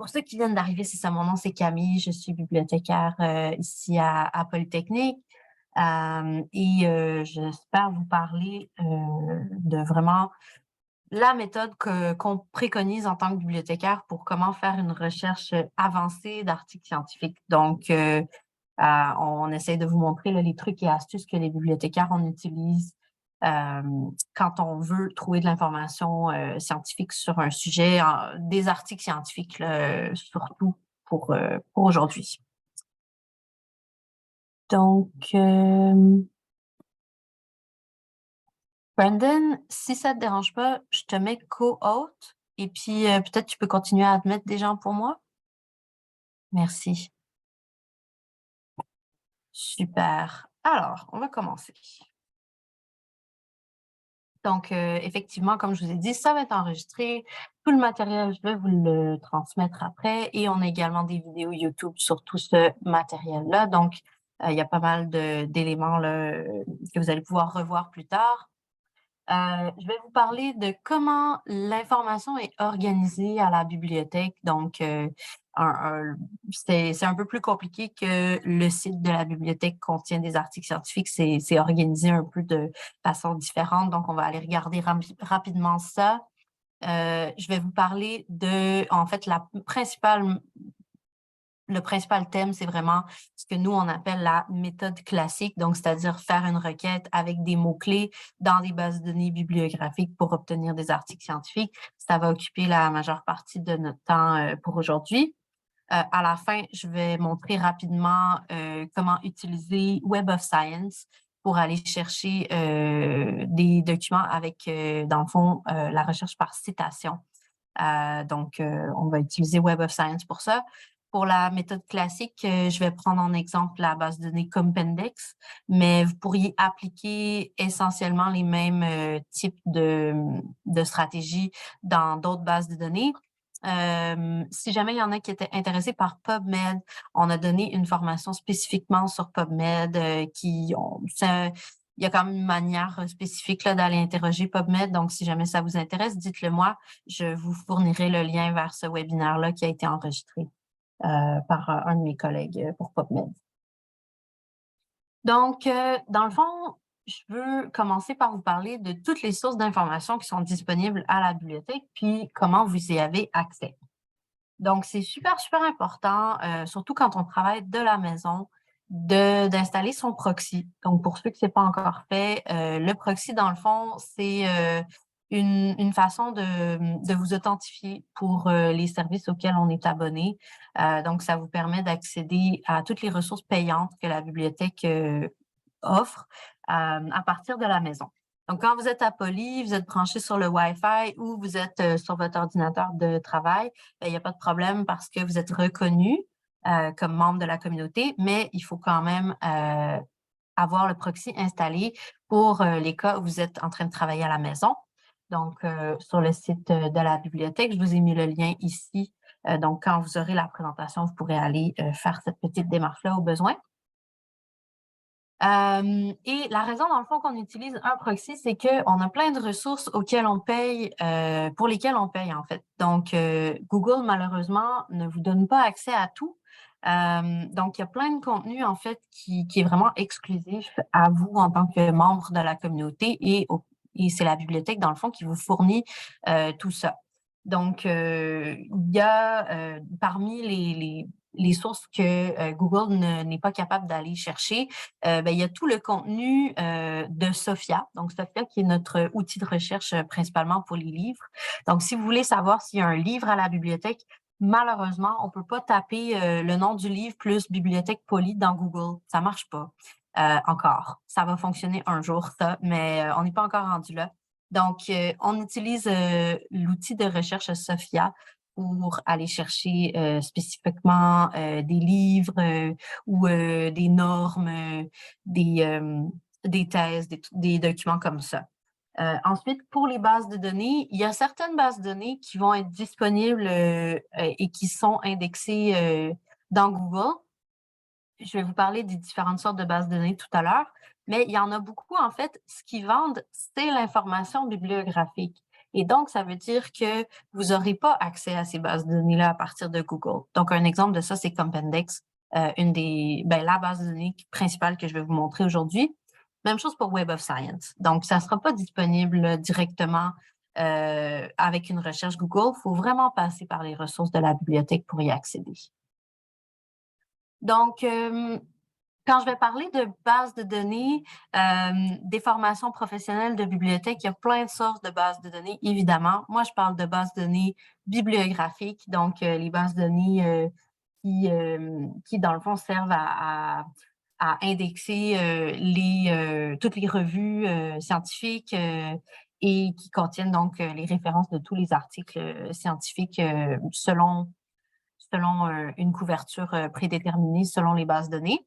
Pour ceux qui viennent d'arriver, c'est ça, mon nom c'est Camille, je suis bibliothécaire ici à Polytechnique et j'espère vous parler de vraiment la méthode qu'on préconise en tant que bibliothécaire pour comment faire une recherche avancée d'articles scientifiques. Donc, on essaie de vous montrer là, les trucs et astuces que les bibliothécaires on utilise quand on veut trouver de l'information scientifique sur un sujet, des articles scientifiques là, surtout pour aujourd'hui. Donc, Brandon, si ça te dérange pas, je te mets co-hôte et puis peut-être tu peux continuer à admettre des gens pour moi. Merci. Super. Alors, on va commencer. Donc, effectivement, comme je vous ai dit, ça va être enregistré. Tout le matériel, je vais vous le transmettre après. Et on a également des vidéos YouTube sur tout ce matériel-là. Donc, il y a pas mal d'éléments là, que vous allez pouvoir revoir plus tard. Je vais vous parler de comment l'information est organisée à la bibliothèque. Donc, c'est un peu plus compliqué que le site de la bibliothèque contient des articles scientifiques. C'est organisé un peu de façon différente. Donc, on va aller regarder rapidement ça. Je vais vous parler en fait, le principal thème, c'est vraiment ce que nous, on appelle la méthode classique, donc c'est-à-dire faire une requête avec des mots-clés dans des bases de données bibliographiques pour obtenir des articles scientifiques. Ça va occuper la majeure partie de notre temps pour aujourd'hui. À la fin, je vais montrer rapidement comment utiliser Web of Science pour aller chercher des documents avec, dans le fond, la recherche par citation. Donc, on va utiliser Web of Science pour ça. Pour la méthode classique, je vais prendre en exemple la base de données Compendex, mais vous pourriez appliquer essentiellement les mêmes types de stratégies dans d'autres bases de données. Si jamais il y en a qui étaient intéressés par PubMed, on a donné une formation spécifiquement sur PubMed il y a quand même une manière spécifique là, d'aller interroger PubMed. Donc, si jamais ça vous intéresse, dites-le moi. Je vous fournirai le lien vers ce webinaire-là qui a été enregistré par un de mes collègues pour PubMed. Donc, dans le fond, je veux commencer par vous parler de toutes les sources d'informations qui sont disponibles à la bibliothèque, puis comment vous y avez accès. Donc, c'est super, super important, surtout quand on travaille de la maison, d'installer son proxy. Donc, pour ceux qui ne c'est pas encore fait, le proxy, dans le fond, c'est une façon de vous authentifier pour les services auxquels on est abonné. Donc, ça vous permet d'accéder à toutes les ressources payantes que la bibliothèque offre à partir de la maison. Donc, quand vous êtes à Poly, vous êtes branché sur le Wi-Fi ou vous êtes sur votre ordinateur de travail, il n'y a pas de problème parce que vous êtes reconnu comme membre de la communauté, mais il faut quand même avoir le proxy installé pour les cas où vous êtes en train de travailler à la maison. Donc, sur le site de la bibliothèque, je vous ai mis le lien ici. Donc, quand vous aurez la présentation, vous pourrez aller faire cette petite démarche-là au besoin. Et la raison, dans le fond, qu'on utilise un proxy, c'est qu'on a plein de ressources auxquelles on paye, pour lesquelles on paye, en fait. Donc, Google, malheureusement, ne vous donne pas accès à tout. Donc, il y a plein de contenu, en fait, qui est vraiment exclusif à vous en tant que membre de la communauté et c'est la bibliothèque, dans le fond, qui vous fournit tout ça. Donc, il y a parmi les sources que Google n'est pas capable d'aller chercher, il y a tout le contenu de Sophia. Donc, Sophia qui est notre outil de recherche principalement pour les livres. Donc, si vous voulez savoir s'il y a un livre à la bibliothèque, malheureusement, on ne peut pas taper le nom du livre plus Bibliothèque Poly dans Google. Ça ne marche pas encore. Ça va fonctionner un jour, ça, mais on n'est pas encore rendu là. Donc, on utilise l'outil de recherche Sophia pour aller chercher spécifiquement des livres ou des normes, des thèses, des documents comme ça. Ensuite, pour les bases de données, il y a certaines bases de données qui vont être disponibles et qui sont indexées dans Google. Je vais vous parler des différentes sortes de bases de données tout à l'heure, mais il y en a beaucoup, en fait, ce qu'ils vendent, c'est l'information bibliographique. Et donc, ça veut dire que vous n'aurez pas accès à ces bases de données-là à partir de Google. Donc, un exemple de ça, c'est Compendex, la base de données principale que je vais vous montrer aujourd'hui. Même chose pour Web of Science. Donc, ça ne sera pas disponible directement avec une recherche Google. Il faut vraiment passer par les ressources de la bibliothèque pour y accéder. Donc, quand je vais parler de bases de données, des formations professionnelles de bibliothèque, il y a plein de sources de bases de données, évidemment. Moi, je parle de bases de données bibliographiques, donc les bases de données qui, dans le fond, servent à indexer toutes les revues scientifiques et qui contiennent donc les références de tous les articles scientifiques selon une couverture prédéterminée selon les bases de données.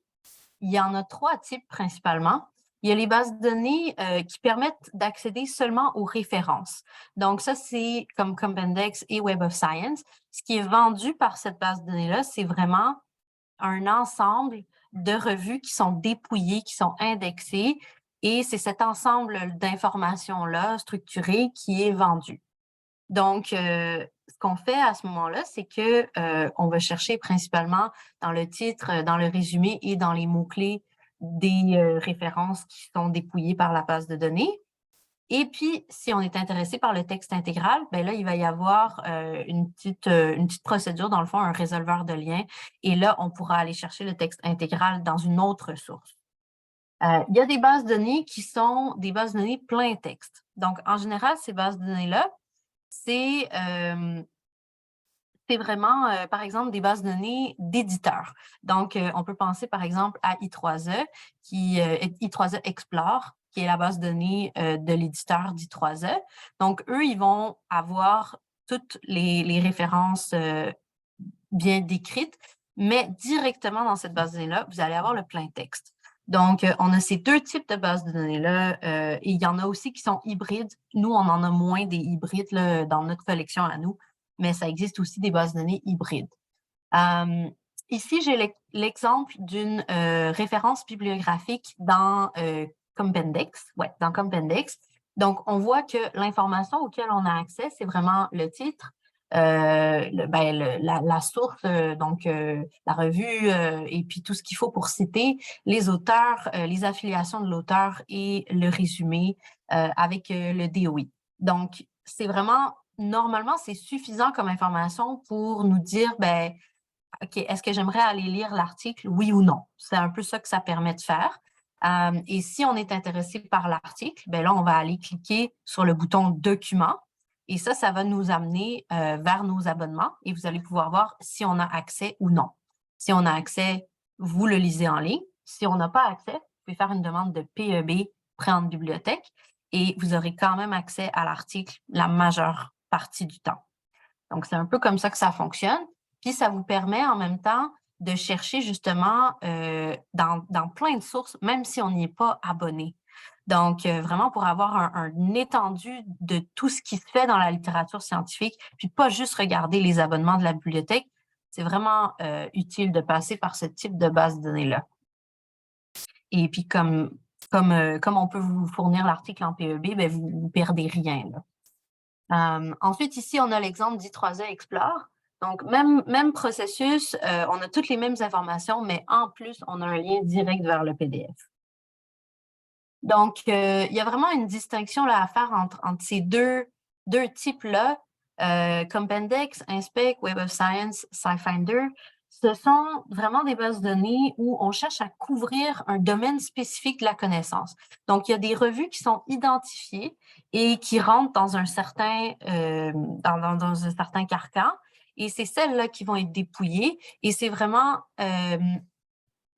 Il y en a 3 types principalement. Il y a les bases de données qui permettent d'accéder seulement aux références. Donc, ça, c'est comme Compendex et Web of Science. Ce qui est vendu par cette base de données-là, c'est vraiment un ensemble de revues qui sont dépouillées, qui sont indexées, et c'est cet ensemble d'informations-là structurées qui est vendu. Donc, ce qu'on fait à ce moment-là, c'est que on va chercher principalement dans le titre, dans le résumé et dans les mots-clés des références qui sont dépouillées par la base de données. Et puis, si on est intéressé par le texte intégral, ben là, il va y avoir une petite procédure, dans le fond, un résolveur de liens. Et là, on pourra aller chercher le texte intégral dans une autre source. Il y a des bases de données qui sont des bases de données plein texte. Donc, en général, ces bases de données-là, c'est vraiment, par exemple, des bases de données d'éditeurs. Donc, on peut penser, par exemple, à I3E, qui est I3E Explore, qui est la base de données de l'éditeur d'I3E. Donc, eux, ils vont avoir toutes les références bien décrites, mais directement dans cette base de données-là, vous allez avoir le plein texte. Donc, on a ces 2 types de bases de données-là, et il y en a aussi qui sont hybrides. Nous, on en a moins des hybrides là, dans notre collection à nous, mais ça existe aussi des bases de données hybrides. Ici, j'ai l'exemple d'une référence bibliographique dans Compendex. Ouais, dans Compendex. Donc, on voit que l'information auquel on a accès, c'est vraiment le titre, la source, donc la revue, et puis tout ce qu'il faut pour citer, les auteurs, les affiliations de l'auteur et le résumé avec le DOI. Donc, c'est vraiment, normalement, c'est suffisant comme information pour nous dire, OK, est-ce que j'aimerais aller lire l'article, oui ou non? C'est un peu ça que ça permet de faire. Et si on est intéressé par l'article, là, on va aller cliquer sur le bouton « Documents ». Et ça va nous amener vers nos abonnements et vous allez pouvoir voir si on a accès ou non. Si on a accès, vous le lisez en ligne. Si on n'a pas accès, vous pouvez faire une demande de PEB, prêt en bibliothèque, et vous aurez quand même accès à l'article la majeure partie du temps. Donc, c'est un peu comme ça que ça fonctionne. Puis, ça vous permet en même temps de chercher justement dans plein de sources, même si on n'y est pas abonné. Donc, vraiment pour avoir un étendue de tout ce qui se fait dans la littérature scientifique, puis pas juste regarder les abonnements de la bibliothèque, c'est vraiment utile de passer par ce type de base de données-là. Et puis, comme on peut vous fournir l'article en PEB, vous ne perdez rien, là. Ensuite, ici, on a l'exemple d'I3E Explore. Donc, même processus, on a toutes les mêmes informations, mais en plus, on a un lien direct vers le PDF. Donc, il y a vraiment une distinction là, à faire entre ces deux types-là. Compendex, Inspect, Web of Science, SciFinder, ce sont vraiment des bases de données où on cherche à couvrir un domaine spécifique de la connaissance. Donc, il y a des revues qui sont identifiées et qui rentrent dans un certain, dans un certain carcan. Et c'est celles-là qui vont être dépouillées. Et c'est vraiment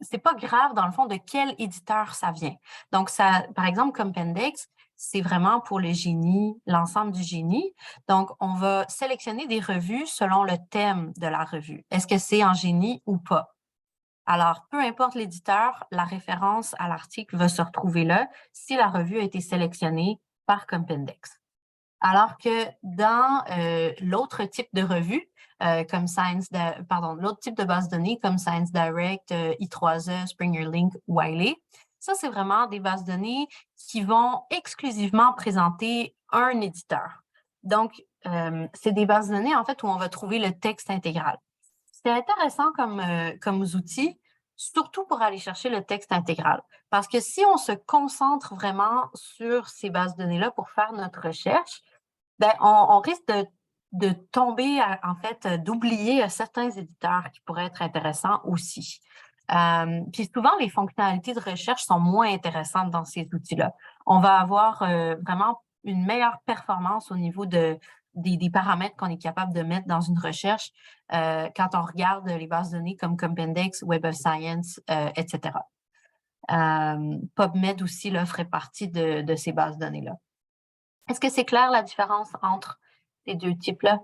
c'est pas grave, dans le fond, de quel éditeur ça vient. Donc, ça, par exemple, Compendex, c'est vraiment pour le génie, l'ensemble du génie. Donc, on va sélectionner des revues selon le thème de la revue. Est-ce que c'est en génie ou pas? Alors, peu importe l'éditeur, la référence à l'article va se retrouver là si la revue a été sélectionnée par Compendex. Alors que dans l'autre type de revue, comme l'autre type de base de données comme Science Direct, I3E, Springer Link, Wiley, ça, c'est vraiment des bases de données qui vont exclusivement présenter un éditeur. Donc, c'est des bases de données, en fait, où on va trouver le texte intégral. C'est intéressant comme outil, surtout pour aller chercher le texte intégral. Parce que si on se concentre vraiment sur ces bases de données-là pour faire notre recherche, ben, on risque de tomber, en fait, d'oublier certains éditeurs qui pourraient être intéressants aussi. Puis souvent, les fonctionnalités de recherche sont moins intéressantes dans ces outils-là. On va avoir vraiment une meilleure performance au niveau des paramètres qu'on est capable de mettre dans une recherche quand on regarde les bases de données comme Compendex, Web of Science, etc. PubMed aussi là, ferait partie de ces bases de données-là. Est-ce que c'est clair la différence entre ces deux types-là?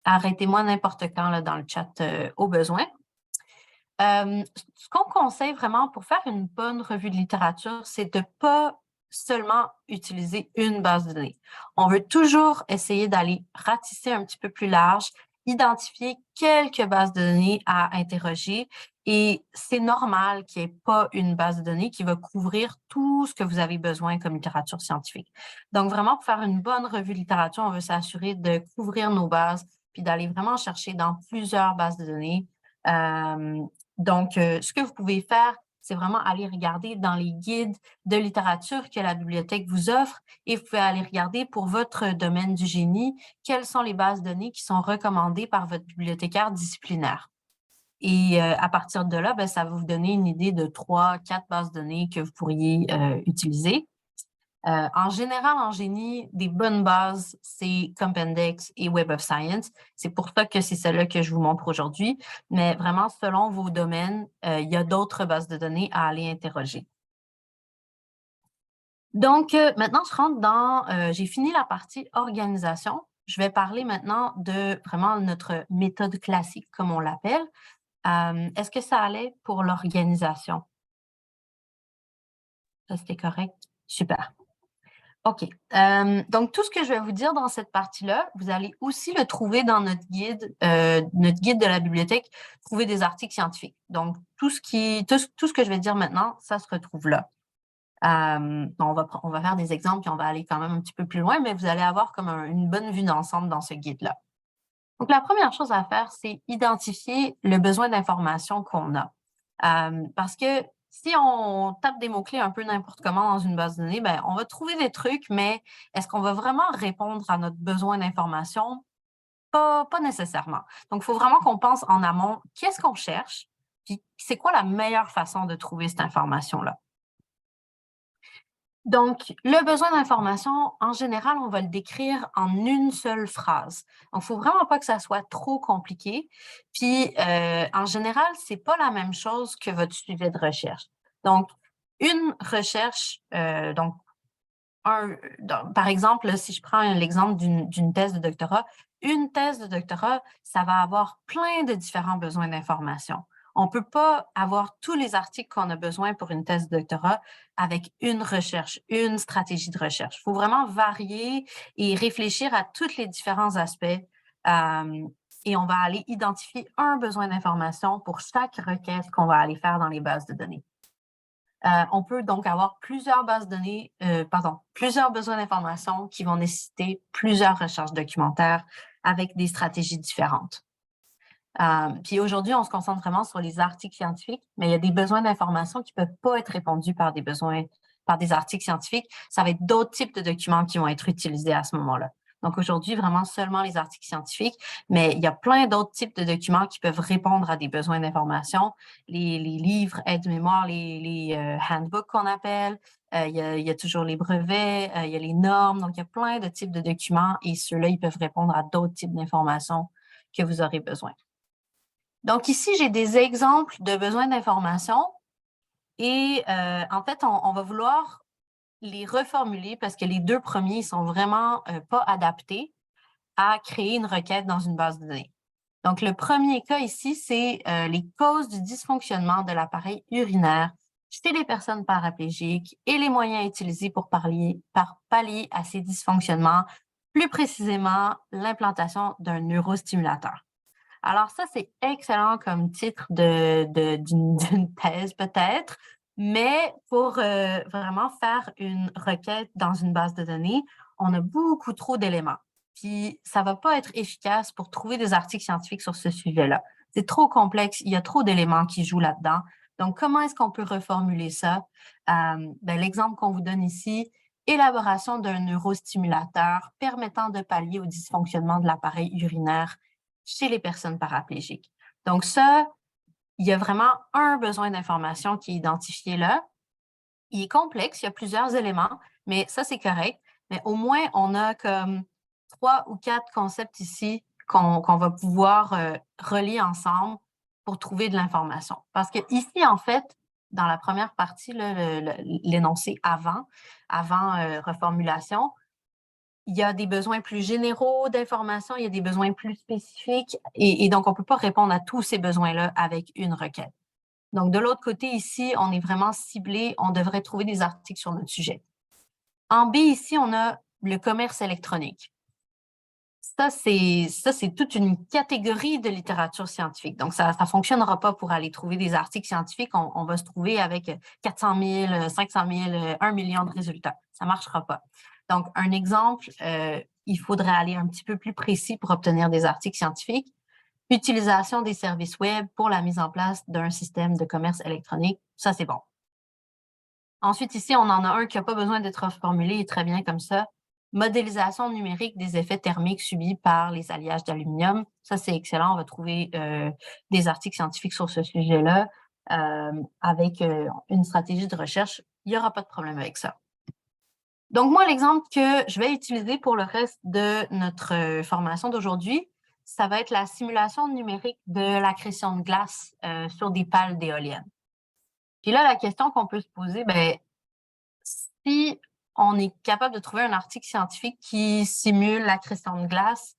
Arrêtez-moi n'importe quand là, dans le chat au besoin. Ce qu'on conseille vraiment pour faire une bonne revue de littérature, c'est de ne pas seulement utiliser une base de données. On veut toujours essayer d'aller ratisser un petit peu plus large, identifier quelques bases de données à interroger et c'est normal qu'il n'y ait pas une base de données qui va couvrir tout ce que vous avez besoin comme littérature scientifique. Donc vraiment, pour faire une bonne revue de littérature, on veut s'assurer de couvrir nos bases puis d'aller vraiment chercher dans plusieurs bases de données. Donc, ce que vous pouvez faire, c'est vraiment aller regarder dans les guides de littérature que la bibliothèque vous offre et vous pouvez aller regarder pour votre domaine du génie, quelles sont les bases de données qui sont recommandées par votre bibliothécaire disciplinaire. Et à partir de là, ben, ça va vous donner une idée de 3, 4 bases de données que vous pourriez utiliser. En général, en génie, des bonnes bases, c'est Compendex et Web of Science. C'est pour ça que c'est celle-là que je vous montre aujourd'hui. Mais vraiment, selon vos domaines, il y a d'autres bases de données à aller interroger. Donc, maintenant, je rentre dans, j'ai fini la partie organisation. Je vais parler maintenant de vraiment notre méthode classique, comme on l'appelle. Est-ce que ça allait pour l'organisation? Ça, c'était correct? Super. OK. Donc, tout ce que je vais vous dire dans cette partie-là, vous allez aussi le trouver dans notre guide de la bibliothèque, trouver des articles scientifiques. Donc, tout ce que je vais dire maintenant, ça se retrouve là. On va faire des exemples puis on va aller quand même un petit peu plus loin, mais vous allez avoir comme une bonne vue d'ensemble dans ce guide-là. Donc, la première chose à faire, c'est identifier le besoin d'information qu'on a. Parce que si on tape des mots-clés un peu n'importe comment dans une base de données, ben, on va trouver des trucs, mais est-ce qu'on va vraiment répondre à notre besoin d'information? Pas nécessairement. Donc, il faut vraiment qu'on pense en amont, qu'est-ce qu'on cherche? Puis, c'est quoi la meilleure façon de trouver cette information-là? Donc, le besoin d'information, en général, on va le décrire en une seule phrase. Donc, il ne faut vraiment pas que ça soit trop compliqué. Puis, en général, ce n'est pas la même chose que votre sujet de recherche. Donc, une recherche, par exemple, si je prends l'exemple d'une thèse de doctorat, une thèse de doctorat, ça va avoir plein de différents besoins d'information. On ne peut pas avoir tous les articles qu'on a besoin pour une thèse de doctorat avec une recherche, une stratégie de recherche. Il faut vraiment varier et réfléchir à tous les différents aspects. Et on va aller identifier un besoin d'information pour chaque requête qu'on va aller faire dans les bases de données. On peut donc avoir plusieurs bases de données, plusieurs besoins d'information qui vont nécessiter plusieurs recherches documentaires avec des stratégies différentes. Puis aujourd'hui, on se concentre vraiment sur les articles scientifiques, mais il y a des besoins d'information qui ne peuvent pas être répondus par des articles scientifiques. Ça va être d'autres types de documents qui vont être utilisés à ce moment-là. Donc aujourd'hui, vraiment seulement les articles scientifiques, mais il y a plein d'autres types de documents qui peuvent répondre à des besoins d'information. Les livres, aides-mémoire, les handbooks qu'on appelle, il y a toujours les brevets, il y a les normes. Donc, il y a plein de types de documents et ceux-là, ils peuvent répondre à d'autres types d'informations que vous aurez besoin. Donc ici, j'ai des exemples de besoins d'information et en fait, on va vouloir les reformuler parce que les deux premiers ne sont vraiment pas adaptés à créer une requête dans une base de données. Donc, le premier cas ici, c'est les causes du dysfonctionnement de l'appareil urinaire chez les personnes paraplégiques et les moyens utilisés pour pallier à ces dysfonctionnements, plus précisément l'implantation d'un neurostimulateur. Alors ça, c'est excellent comme titre d'une thèse peut-être, mais pour vraiment faire une requête dans une base de données, on a beaucoup trop d'éléments. Puis, ça ne va pas être efficace pour trouver des articles scientifiques sur ce sujet-là. C'est trop complexe, il y a trop d'éléments qui jouent là-dedans. Donc, comment est-ce qu'on peut reformuler ça? L'exemple qu'on vous donne ici, élaboration d'un neurostimulateur permettant de pallier au dysfonctionnement de l'appareil urinaire chez les personnes paraplégiques. Donc ça, il y a vraiment un besoin d'information qui est identifié là. Il est complexe, il y a plusieurs éléments, mais ça, c'est correct. Mais au moins, on a comme 3 ou 4 concepts ici qu'on va pouvoir relier ensemble pour trouver de l'information. Parce que ici, en fait, dans la première partie, l'énoncé avant reformulation, il y a des besoins plus généraux d'information, il y a des besoins plus spécifiques, et donc on ne peut pas répondre à tous ces besoins-là avec une requête. Donc, de l'autre côté, ici, on est vraiment ciblé, on devrait trouver des articles sur notre sujet. En B, ici, on a le commerce électronique. Ça, c'est toute une catégorie de littérature scientifique. Donc, ça ne fonctionnera pas pour aller trouver des articles scientifiques. On va se trouver avec 400 000, 500 000, 1 million de résultats. Ça ne marchera pas. Donc, un exemple, il faudrait aller un petit peu plus précis pour obtenir des articles scientifiques. Utilisation des services web pour la mise en place d'un système de commerce électronique, ça, c'est bon. Ensuite, ici, on en a un qui n'a pas besoin d'être formulé, il est très bien comme ça. Modélisation numérique des effets thermiques subis par les alliages d'aluminium. Ça, c'est excellent. On va trouver des articles scientifiques sur ce sujet-là avec une stratégie de recherche. Il n'y aura pas de problème avec ça. Donc, moi, l'exemple que je vais utiliser pour le reste de notre formation d'aujourd'hui, ça va être la simulation numérique de l'accrétion de glace sur des pales d'éoliennes. Puis là, la question qu'on peut se poser, si on est capable de trouver un article scientifique qui simule l'accrétion de glace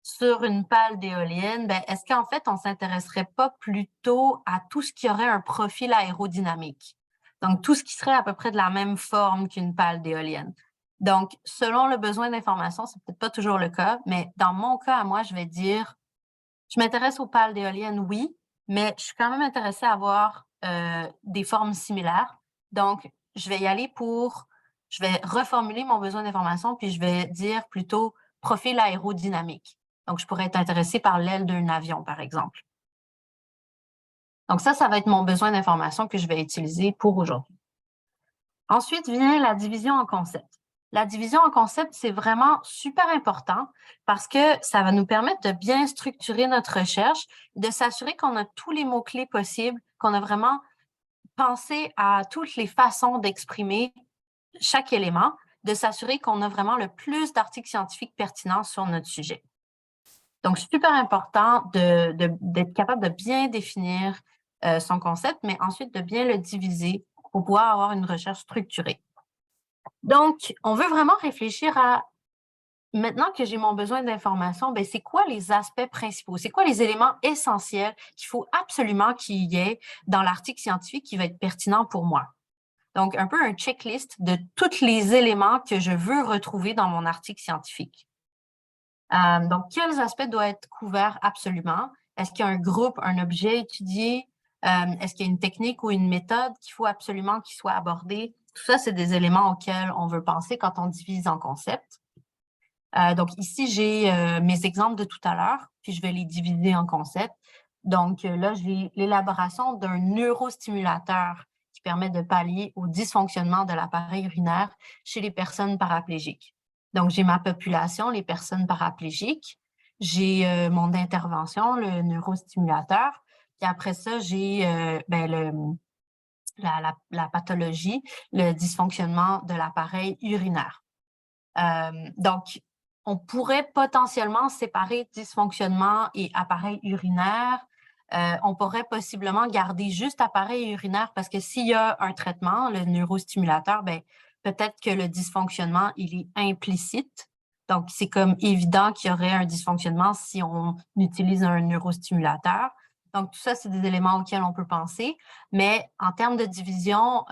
sur une pale d'éolienne, est-ce qu'en fait, on ne s'intéresserait pas plutôt à tout ce qui aurait un profil aérodynamique? Donc, tout ce qui serait à peu près de la même forme qu'une pale d'éolienne. Donc, selon le besoin d'information, c'est peut-être pas toujours le cas, mais dans mon cas, à moi, je vais dire, je m'intéresse aux pales d'éoliennes, oui, mais je suis quand même intéressée à avoir des formes similaires. Donc, je vais y aller je vais reformuler mon besoin d'information, puis je vais dire plutôt profil aérodynamique. Donc, je pourrais être intéressée par l'aile d'un avion, par exemple. Donc, ça va être mon besoin d'information que je vais utiliser pour aujourd'hui. Ensuite vient la division en concepts. La division en concepts, c'est vraiment super important parce que ça va nous permettre de bien structurer notre recherche, de s'assurer qu'on a tous les mots-clés possibles, qu'on a vraiment pensé à toutes les façons d'exprimer chaque élément, de s'assurer qu'on a vraiment le plus d'articles scientifiques pertinents sur notre sujet. Donc, super important d'être capable de bien définir son concept, mais ensuite de bien le diviser pour pouvoir avoir une recherche structurée. Donc, on veut vraiment réfléchir à, maintenant que j'ai mon besoin d'information, c'est quoi les aspects principaux? C'est quoi les éléments essentiels qu'il faut absolument qu'il y ait dans l'article scientifique qui va être pertinent pour moi? Donc, un peu un checklist de tous les éléments que je veux retrouver dans mon article scientifique. Donc, quels aspects doivent être couverts absolument? Est-ce qu'il y a un groupe, un objet étudié? Est-ce qu'il y a une technique ou une méthode qu'il faut absolument qu'il soit abordé? Tout ça, c'est des éléments auxquels on veut penser quand on divise en concepts. Donc, ici, j'ai mes exemples de tout à l'heure, puis je vais les diviser en concepts. Donc, là, j'ai l'élaboration d'un neurostimulateur qui permet de pallier au dysfonctionnement de l'appareil urinaire chez les personnes paraplégiques. Donc, j'ai ma population, les personnes paraplégiques. J'ai mon intervention, le neurostimulateur. Puis après ça, j'ai la pathologie, le dysfonctionnement de l'appareil urinaire. Donc, on pourrait potentiellement séparer dysfonctionnement et appareil urinaire. On pourrait possiblement garder juste appareil urinaire parce que s'il y a un traitement, le neurostimulateur, peut-être que le dysfonctionnement, il est implicite. Donc, c'est comme évident qu'il y aurait un dysfonctionnement si on utilise un neurostimulateur. Donc, tout ça, c'est des éléments auxquels on peut penser. Mais en termes de division,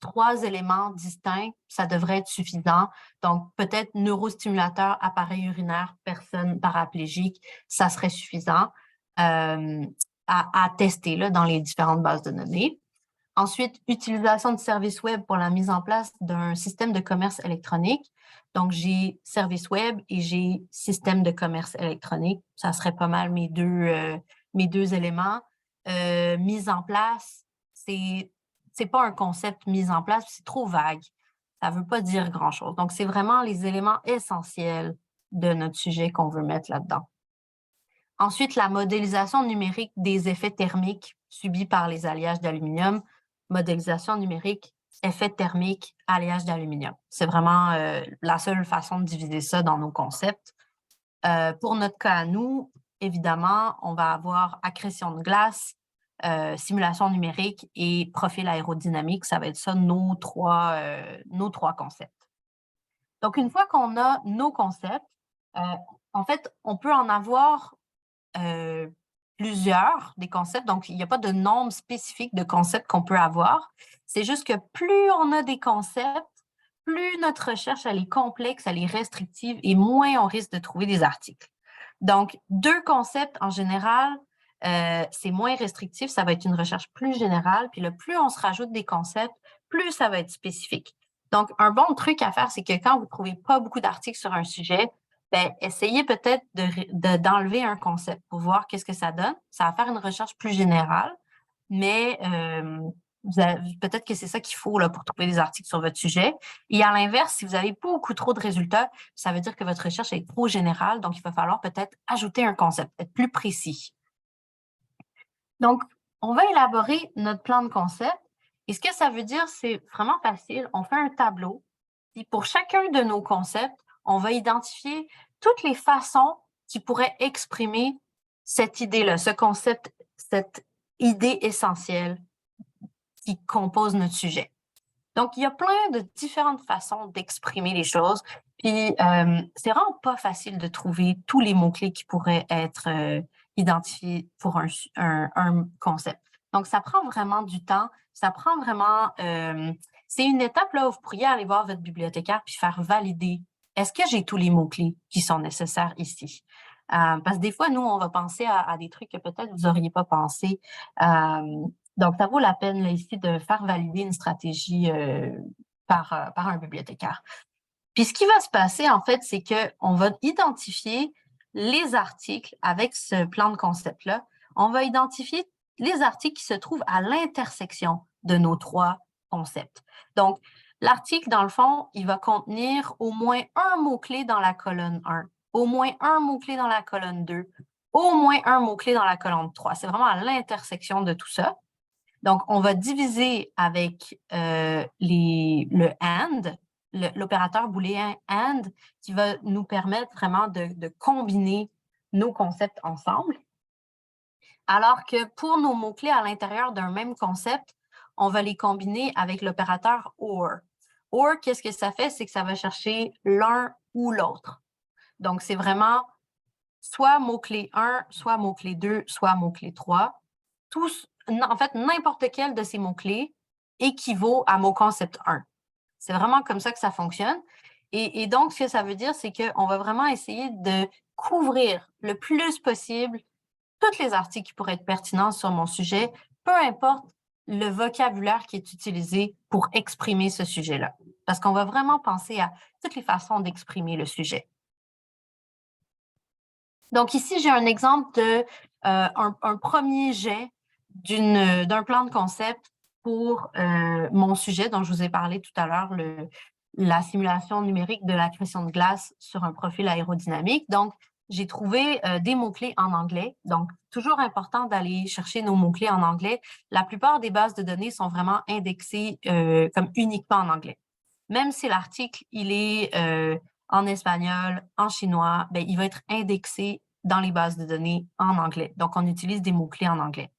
3 éléments distincts, ça devrait être suffisant. Donc, peut-être neurostimulateur, appareil urinaire, personne paraplégique, ça serait suffisant à tester là, dans les différentes bases de données. Ensuite, utilisation de services web pour la mise en place d'un système de commerce électronique. Donc, j'ai service web et j'ai système de commerce électronique. Ça serait pas mal mes deux éléments. Mise en place, c'est pas un concept mise en place, c'est trop vague. Ça veut pas dire grand-chose. Donc, c'est vraiment les éléments essentiels de notre sujet qu'on veut mettre là-dedans. Ensuite, la modélisation numérique des effets thermiques subis par les alliages d'aluminium. Modélisation numérique, effet thermique, alliage d'aluminium. C'est vraiment la seule façon de diviser ça dans nos concepts. Pour notre cas à nous, évidemment, on va avoir accrétion de glace, simulation numérique et profil aérodynamique. Ça va être ça nos trois concepts. Donc, une fois qu'on a nos concepts, en fait, on peut en avoir plusieurs des concepts. Donc, il n'y a pas de nombre spécifique de concepts qu'on peut avoir. C'est juste que plus on a des concepts, plus notre recherche elle est complexe, elle est restrictive et moins on risque de trouver des articles. Donc, 2 concepts en général, c'est moins restrictif, ça va être une recherche plus générale. Puis le plus on se rajoute des concepts, plus ça va être spécifique. Donc, un bon truc à faire, c'est que quand vous ne trouvez pas beaucoup d'articles sur un sujet, ben, essayez peut-être d'enlever un concept pour voir qu'est-ce que ça donne. Ça va faire une recherche plus générale, mais peut-être que c'est ça qu'il faut là, pour trouver des articles sur votre sujet. Et à l'inverse, si vous avez beaucoup trop de résultats, ça veut dire que votre recherche est trop générale, donc il va falloir peut-être ajouter un concept, être plus précis. Donc, on va élaborer notre plan de concept. Et ce que ça veut dire, c'est vraiment facile. On fait un tableau. Puis pour chacun de nos concepts, on va identifier toutes les façons qui pourraient exprimer cette idée-là, ce concept, cette idée essentielle qui compose notre sujet. Donc, il y a plein de différentes façons d'exprimer les choses. Puis, c'est vraiment pas facile de trouver tous les mots-clés qui pourraient être identifiés pour un concept. Donc, ça prend vraiment du temps. Ça prend vraiment... c'est une étape là où vous pourriez aller voir votre bibliothécaire puis faire valider. Est-ce que j'ai tous les mots-clés qui sont nécessaires ici? Parce que des fois, nous, on va penser à des trucs que peut-être vous n'auriez pas pensé. Donc, ça vaut la peine là, ici de faire valider une stratégie par un bibliothécaire. Puis, ce qui va se passer, en fait, c'est qu'on va identifier les articles avec ce plan de concept-là. On va identifier les articles qui se trouvent à l'intersection de nos 3 concepts. Donc, l'article, dans le fond, il va contenir au moins un mot-clé dans la colonne 1, au moins un mot-clé dans la colonne 2, au moins un mot-clé dans la colonne 3. C'est vraiment à l'intersection de tout ça. Donc, on va diviser avec le AND, l'opérateur booléen AND, qui va nous permettre vraiment de combiner nos concepts ensemble. Alors que pour nos mots-clés à l'intérieur d'un même concept, on va les combiner avec l'opérateur OR. OR, qu'est-ce que ça fait? C'est que ça va chercher l'un ou l'autre. Donc, c'est vraiment soit mot-clé 1, soit mot-clé 2, soit mot-clé 3. En fait, n'importe quel de ces mots-clés équivaut à mon concept 1. C'est vraiment comme ça que ça fonctionne. Et donc, ce que ça veut dire, c'est qu'on va vraiment essayer de couvrir le plus possible tous les articles qui pourraient être pertinents sur mon sujet, peu importe le vocabulaire qui est utilisé pour exprimer ce sujet-là. Parce qu'on va vraiment penser à toutes les façons d'exprimer le sujet. Donc ici, j'ai un exemple de un premier jet d'un plan de concept pour mon sujet dont je vous ai parlé tout à l'heure, la simulation numérique de l'accrétion de glace sur un profil aérodynamique. Donc, j'ai trouvé des mots-clés en anglais. Donc, toujours important d'aller chercher nos mots-clés en anglais. La plupart des bases de données sont vraiment indexées comme uniquement en anglais. Même si l'article, il est en espagnol, en chinois, ben, il va être indexé dans les bases de données en anglais. Donc, on utilise des mots-clés en anglais.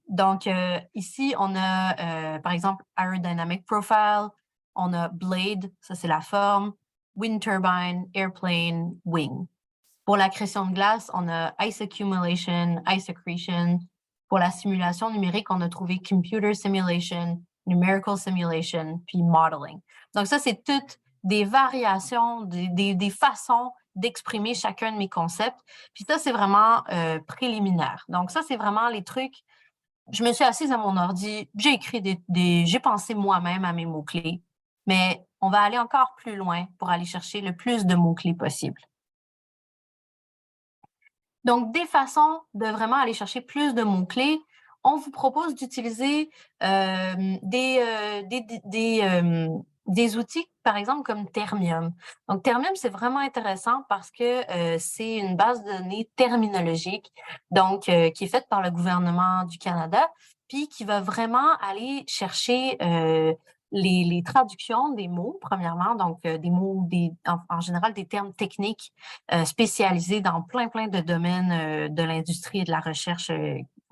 Donc, ici, on a, par exemple, Aerodynamic Profile, on a Blade, ça c'est la forme, Wind Turbine, Airplane, Wing. Pour la création de glace, on a Ice Accumulation, Ice Accretion. Pour la simulation numérique, on a trouvé Computer Simulation, Numerical Simulation, puis Modeling. Donc ça, c'est toutes des variations, des façons d'exprimer chacun de mes concepts. Puis ça, c'est vraiment préliminaire. Donc ça, c'est vraiment les trucs je me suis assise à mon ordi, j'ai écrit j'ai pensé moi-même à mes mots-clés, mais on va aller encore plus loin pour aller chercher le plus de mots-clés possible. Donc, des façons de vraiment aller chercher plus de mots-clés, on vous propose d'utiliser des outils, par exemple, comme Termium. Donc, Termium, c'est vraiment intéressant parce que c'est une base de données terminologique, donc qui est faite par le gouvernement du Canada, puis qui va vraiment aller chercher les traductions des mots, premièrement, donc des mots, en général des termes techniques spécialisés dans plein de domaines de l'industrie et de la recherche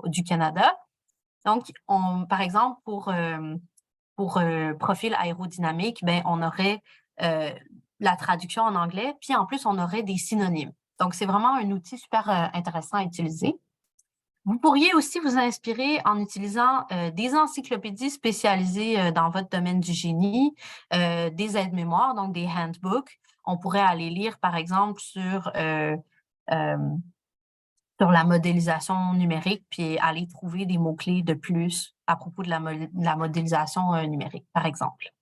du Canada. Donc, par exemple, pour profil aérodynamique, ben, on aurait la traduction en anglais, puis en plus, on aurait des synonymes. Donc, c'est vraiment un outil super intéressant à utiliser. Vous pourriez aussi vous inspirer en utilisant des encyclopédies spécialisées dans votre domaine du génie, des aides-mémoires, donc des handbooks. On pourrait aller lire, par exemple, euh, sur la modélisation numérique, puis aller trouver des mots-clés de plus à propos de la modélisation numérique, par exemple.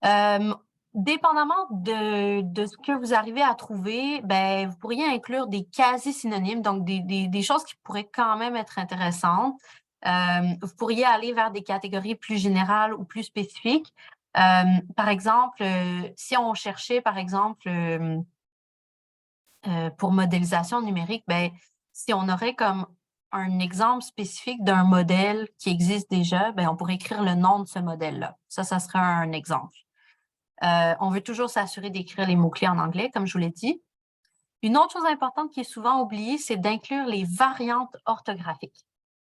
Euh, Dépendamment de ce que vous arrivez à trouver, ben, vous pourriez inclure des quasi-synonymes, donc des choses qui pourraient quand même être intéressantes. Vous pourriez aller vers des catégories plus générales ou plus spécifiques. Par exemple, si on cherchait, par exemple, pour modélisation numérique, ben, si on aurait comme un exemple spécifique d'un modèle qui existe déjà, ben, on pourrait écrire le nom de ce modèle-là. Ça serait un exemple. On veut toujours s'assurer d'écrire les mots-clés en anglais, comme je vous l'ai dit. Une autre chose importante qui est souvent oubliée, c'est d'inclure les variantes orthographiques.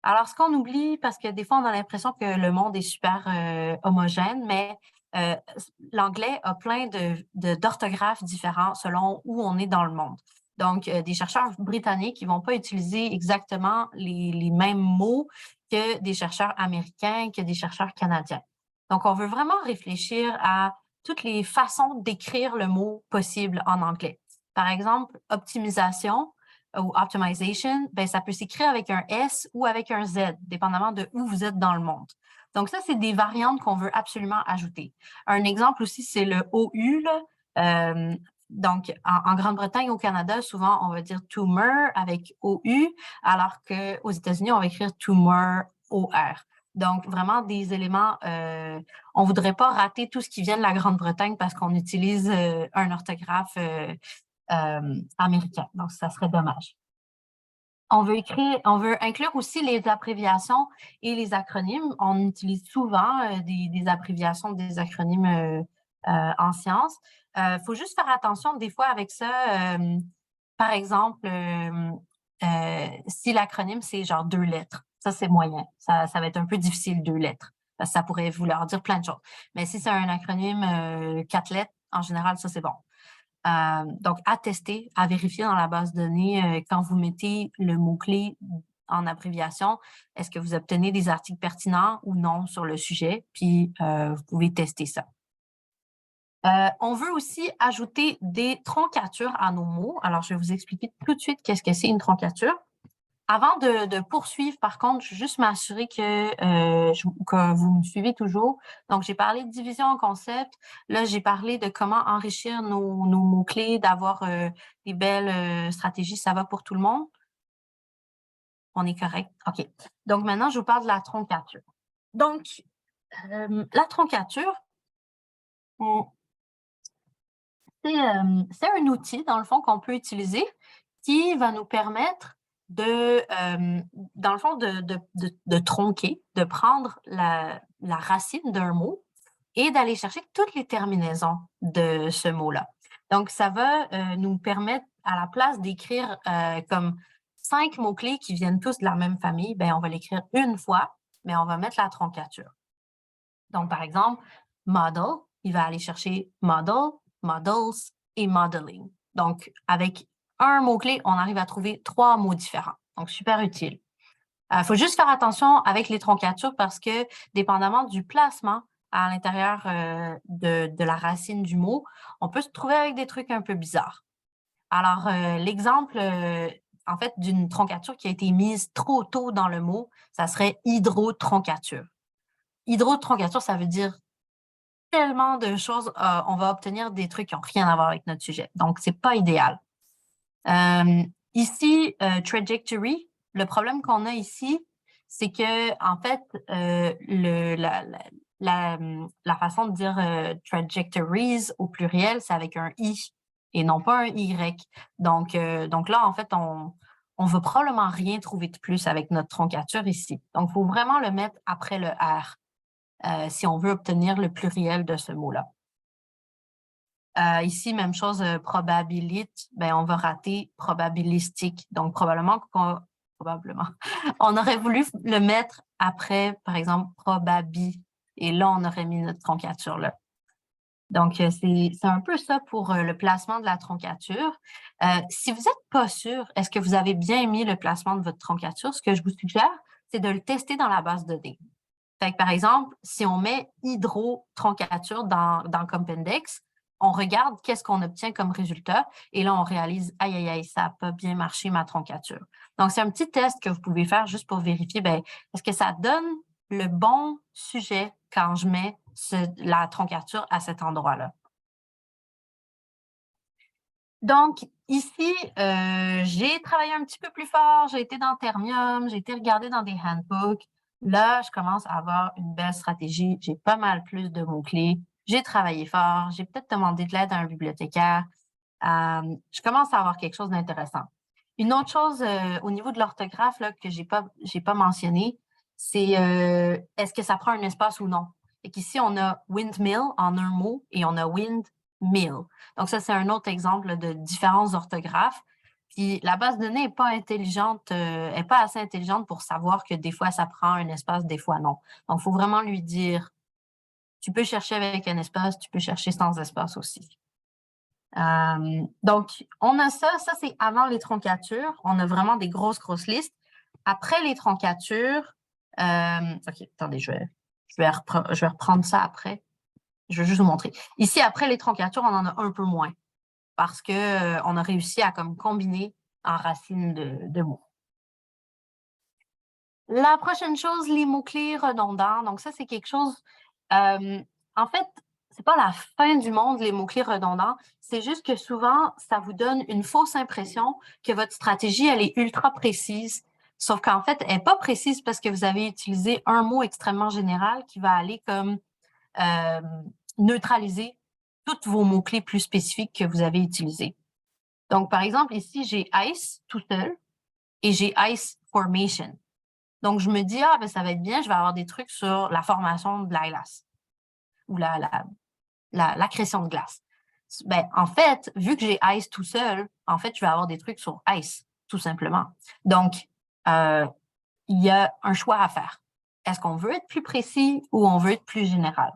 Alors, ce qu'on oublie, parce que des fois, on a l'impression que le monde est super homogène, mais euh, l'anglais a plein d'orthographes différents selon où on est dans le monde. Donc, des chercheurs britanniques, ils vont pas utiliser exactement les mêmes mots que des chercheurs américains, que des chercheurs canadiens. Donc, on veut vraiment réfléchir à toutes les façons d'écrire le mot possible en anglais. Par exemple, optimisation ou optimization, ben, ça peut s'écrire avec un S ou avec un Z, dépendamment de où vous êtes dans le monde. Donc, ça, c'est des variantes qu'on veut absolument ajouter. Un exemple aussi, c'est le OU. Là. Donc, en Grande-Bretagne, au Canada, souvent, on va dire tumor avec OU, alors qu'aux États-Unis, on va écrire tumor OR. Donc, vraiment des éléments, on ne voudrait pas rater tout ce qui vient de la Grande-Bretagne parce qu'on utilise un orthographe américain. Donc, ça serait dommage. On veut inclure aussi les abréviations et les acronymes. On utilise souvent des abréviations, des acronymes en sciences. Faut juste faire attention des fois avec ça. Par exemple, si l'acronyme, c'est genre 2 lettres, ça, c'est moyen. Ça va être un peu difficile, 2 lettres, parce que ça pourrait vouloir dire plein de choses. Mais si c'est un acronyme 4 lettres, en général, ça, c'est bon. Donc, à tester, à vérifier dans la base de données quand vous mettez le mot-clé en abréviation, est-ce que vous obtenez des articles pertinents ou non sur le sujet, puis vous pouvez tester ça. On veut aussi ajouter des troncatures à nos mots. Alors, je vais vous expliquer tout de suite qu'est-ce que c'est une troncature. Avant de poursuivre, par contre, je veux juste m'assurer que vous me suivez toujours. Donc, j'ai parlé de division en concept. Là, j'ai parlé de comment enrichir nos mots-clés, d'avoir des belles stratégies. Ça va pour tout le monde? On est correct? OK. Donc, maintenant, je vous parle de la troncature. Donc, la troncature, c'est un outil, dans le fond, qu'on peut utiliser qui va nous permettre dans le fond, de tronquer, de prendre la racine d'un mot et d'aller chercher toutes les terminaisons de ce mot-là. Donc, ça va nous permettre, à la place d'écrire comme 5 mots-clés qui viennent tous de la même famille, ben, on va l'écrire une fois, mais on va mettre la troncature. Donc, par exemple, model, il va aller chercher model, models et modeling. Donc, avec un mot-clé, on arrive à trouver 3 mots différents. Donc, super utile. Il faut juste faire attention avec les troncatures parce que, dépendamment du placement à l'intérieur de la racine du mot, on peut se trouver avec des trucs un peu bizarres. Alors, l'exemple en fait, d'une troncature qui a été mise trop tôt dans le mot, ça serait hydrotroncature. Hydrotroncature, ça veut dire tellement de choses, on va obtenir des trucs qui n'ont rien à voir avec notre sujet. Donc, c'est pas idéal. Ici, trajectory, le problème qu'on a ici, c'est que, en fait, la façon de dire trajectories au pluriel, c'est avec un I et non pas un Y. Donc là, en fait, on veut probablement rien trouver de plus avec notre troncature ici. Donc, il faut vraiment le mettre après le R si on veut obtenir le pluriel de ce mot-là. Ici, même chose, probabilite, ben, on va rater probabilistique. Donc, probablement, on aurait voulu le mettre après, par exemple, probabi. Et là, on aurait mis notre troncature là. Donc, c'est un peu ça pour le placement de la troncature. Si vous n'êtes pas sûr, est-ce que vous avez bien mis le placement de votre troncature? Ce que je vous suggère, c'est de le tester dans la base de données. Fait que, par exemple, si on met hydrotroncature dans Compendex, on regarde qu'est-ce qu'on obtient comme résultat et là, on réalise, aïe, aïe, aïe, ça n'a pas bien marché ma troncature. Donc, c'est un petit test que vous pouvez faire juste pour vérifier, ben, est-ce que ça donne le bon sujet quand je mets la troncature à cet endroit-là. Donc, ici, j'ai travaillé un petit peu plus fort, j'ai été dans Termium, j'ai été regarder dans des handbooks. Là, je commence à avoir une belle stratégie. J'ai pas mal plus de mots-clés. J'ai travaillé fort. J'ai peut-être demandé de l'aide à un bibliothécaire. Je commence à avoir quelque chose d'intéressant. Une autre chose au niveau de l'orthographe que j'ai pas mentionné, c'est est-ce que ça prend un espace ou non? Et qu'ici, on a windmill en un mot et on a windmill. Donc, ça, c'est un autre exemple de différence d'orthographe. Puis, la base de données n'est pas intelligente, n'est pas assez intelligente pour savoir que des fois, ça prend un espace, des fois, non. Donc, il faut vraiment lui dire, tu peux chercher avec un espace, tu peux chercher sans espace aussi. Donc, on a ça c'est avant les troncatures. On a vraiment des grosses listes. Après les troncatures, OK, attendez, je vais reprendre ça après. Je vais juste vous montrer. Ici, après les troncatures, on en a un peu moins parce que on a réussi à comme combiner en racines de mots. La prochaine chose, les mots-clés redondants. Donc, ça, c'est quelque chose, en fait, c'est pas la fin du monde, les mots-clés redondants. C'est juste que souvent, ça vous donne une fausse impression que votre stratégie, elle est ultra précise. Sauf qu'en fait, elle n'est pas précise parce que vous avez utilisé un mot extrêmement général qui va aller comme neutraliser tous vos mots-clés plus spécifiques que vous avez utilisés. Donc, par exemple, ici, j'ai ice tout seul et j'ai ice formation. Donc, je me dis, ben, ça va être bien, je vais avoir des trucs sur la formation de la glace ou l'accrétion de glace. Ben, en fait, vu que j'ai ice tout seul, en fait, je vais avoir des trucs sur ice, tout simplement. Donc, il y a un choix à faire. Est-ce qu'on veut être plus précis ou on veut être plus général?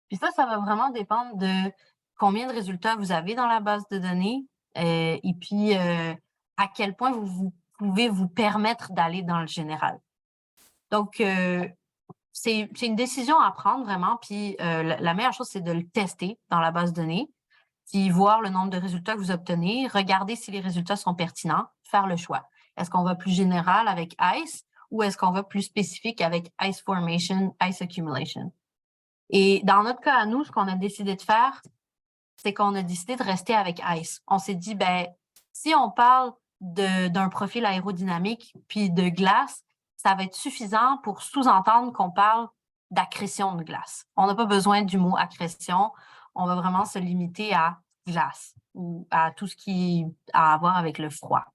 Puis ça va vraiment dépendre de combien de résultats vous avez dans la base de données et puis à quel point vous pouvez vous permettre d'aller dans le général. Donc, c'est une décision à prendre vraiment. Puis la meilleure chose, c'est de le tester dans la base de données, puis voir le nombre de résultats que vous obtenez, regarder si les résultats sont pertinents, faire le choix. Est-ce qu'on va plus général avec ICE ou est-ce qu'on va plus spécifique avec ICE formation, ICE accumulation? Et dans notre cas à nous, ce qu'on a décidé de faire, c'est qu'on a décidé de rester avec ICE. On s'est dit, ben, si on parle d'un profil aérodynamique puis de glace, ça va être suffisant pour sous-entendre qu'on parle d'accrétion de glace. On n'a pas besoin du mot accrétion. On va vraiment se limiter à glace ou à tout ce qui a à voir avec le froid.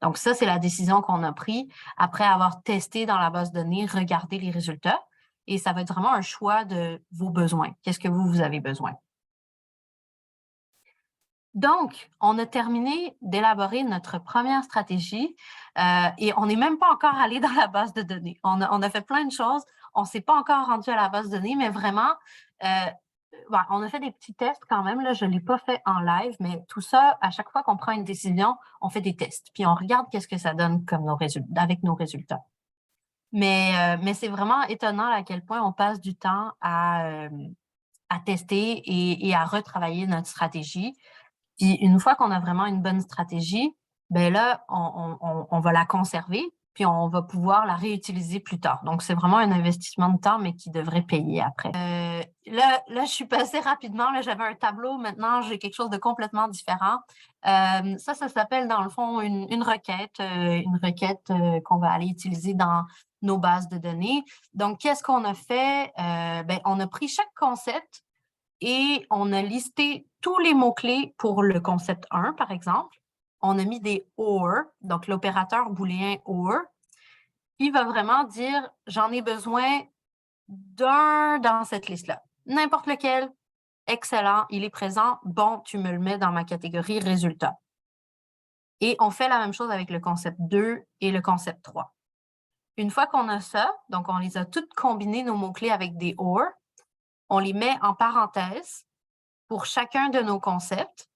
Donc, ça, c'est la décision qu'on a prise après avoir testé dans la base de données, regardé les résultats. Et ça va être vraiment un choix de vos besoins. Qu'est-ce que vous avez besoin? Donc, on a terminé d'élaborer notre première stratégie et on n'est même pas encore allé dans la base de données. On a fait plein de choses. On ne s'est pas encore rendu à la base de données, mais vraiment, on a fait des petits tests quand même. Là, je ne l'ai pas fait en live, mais tout ça, à chaque fois qu'on prend une décision, on fait des tests. Puis on regarde qu'est-ce que ça donne comme avec nos résultats. Mais c'est vraiment étonnant à quel point on passe du temps à tester et à retravailler notre stratégie. Puis une fois qu'on a vraiment une bonne stratégie, ben là, on va la conserver, puis on va pouvoir la réutiliser plus tard. Donc, c'est vraiment un investissement de temps, mais qui devrait payer après. Là, je suis passée rapidement. Là, j'avais un tableau. Maintenant, j'ai quelque chose de complètement différent. Ça s'appelle, dans le fond, une requête qu'on va aller utiliser dans nos bases de données. Donc, qu'est-ce qu'on a fait? Ben, on a pris chaque concept et on a listé tous les mots-clés pour le concept 1, par exemple. On a mis des OR, donc l'opérateur booléen OR, qui va vraiment dire « j'en ai besoin d'un dans cette liste-là. N'importe lequel, excellent, il est présent, bon, tu me le mets dans ma catégorie résultat. » Et on fait la même chose avec le concept 2 et le concept 3. Une fois qu'on a ça, donc on les a toutes combinées, nos mots-clés avec des OR, on les met en parenthèse pour chacun de nos concepts.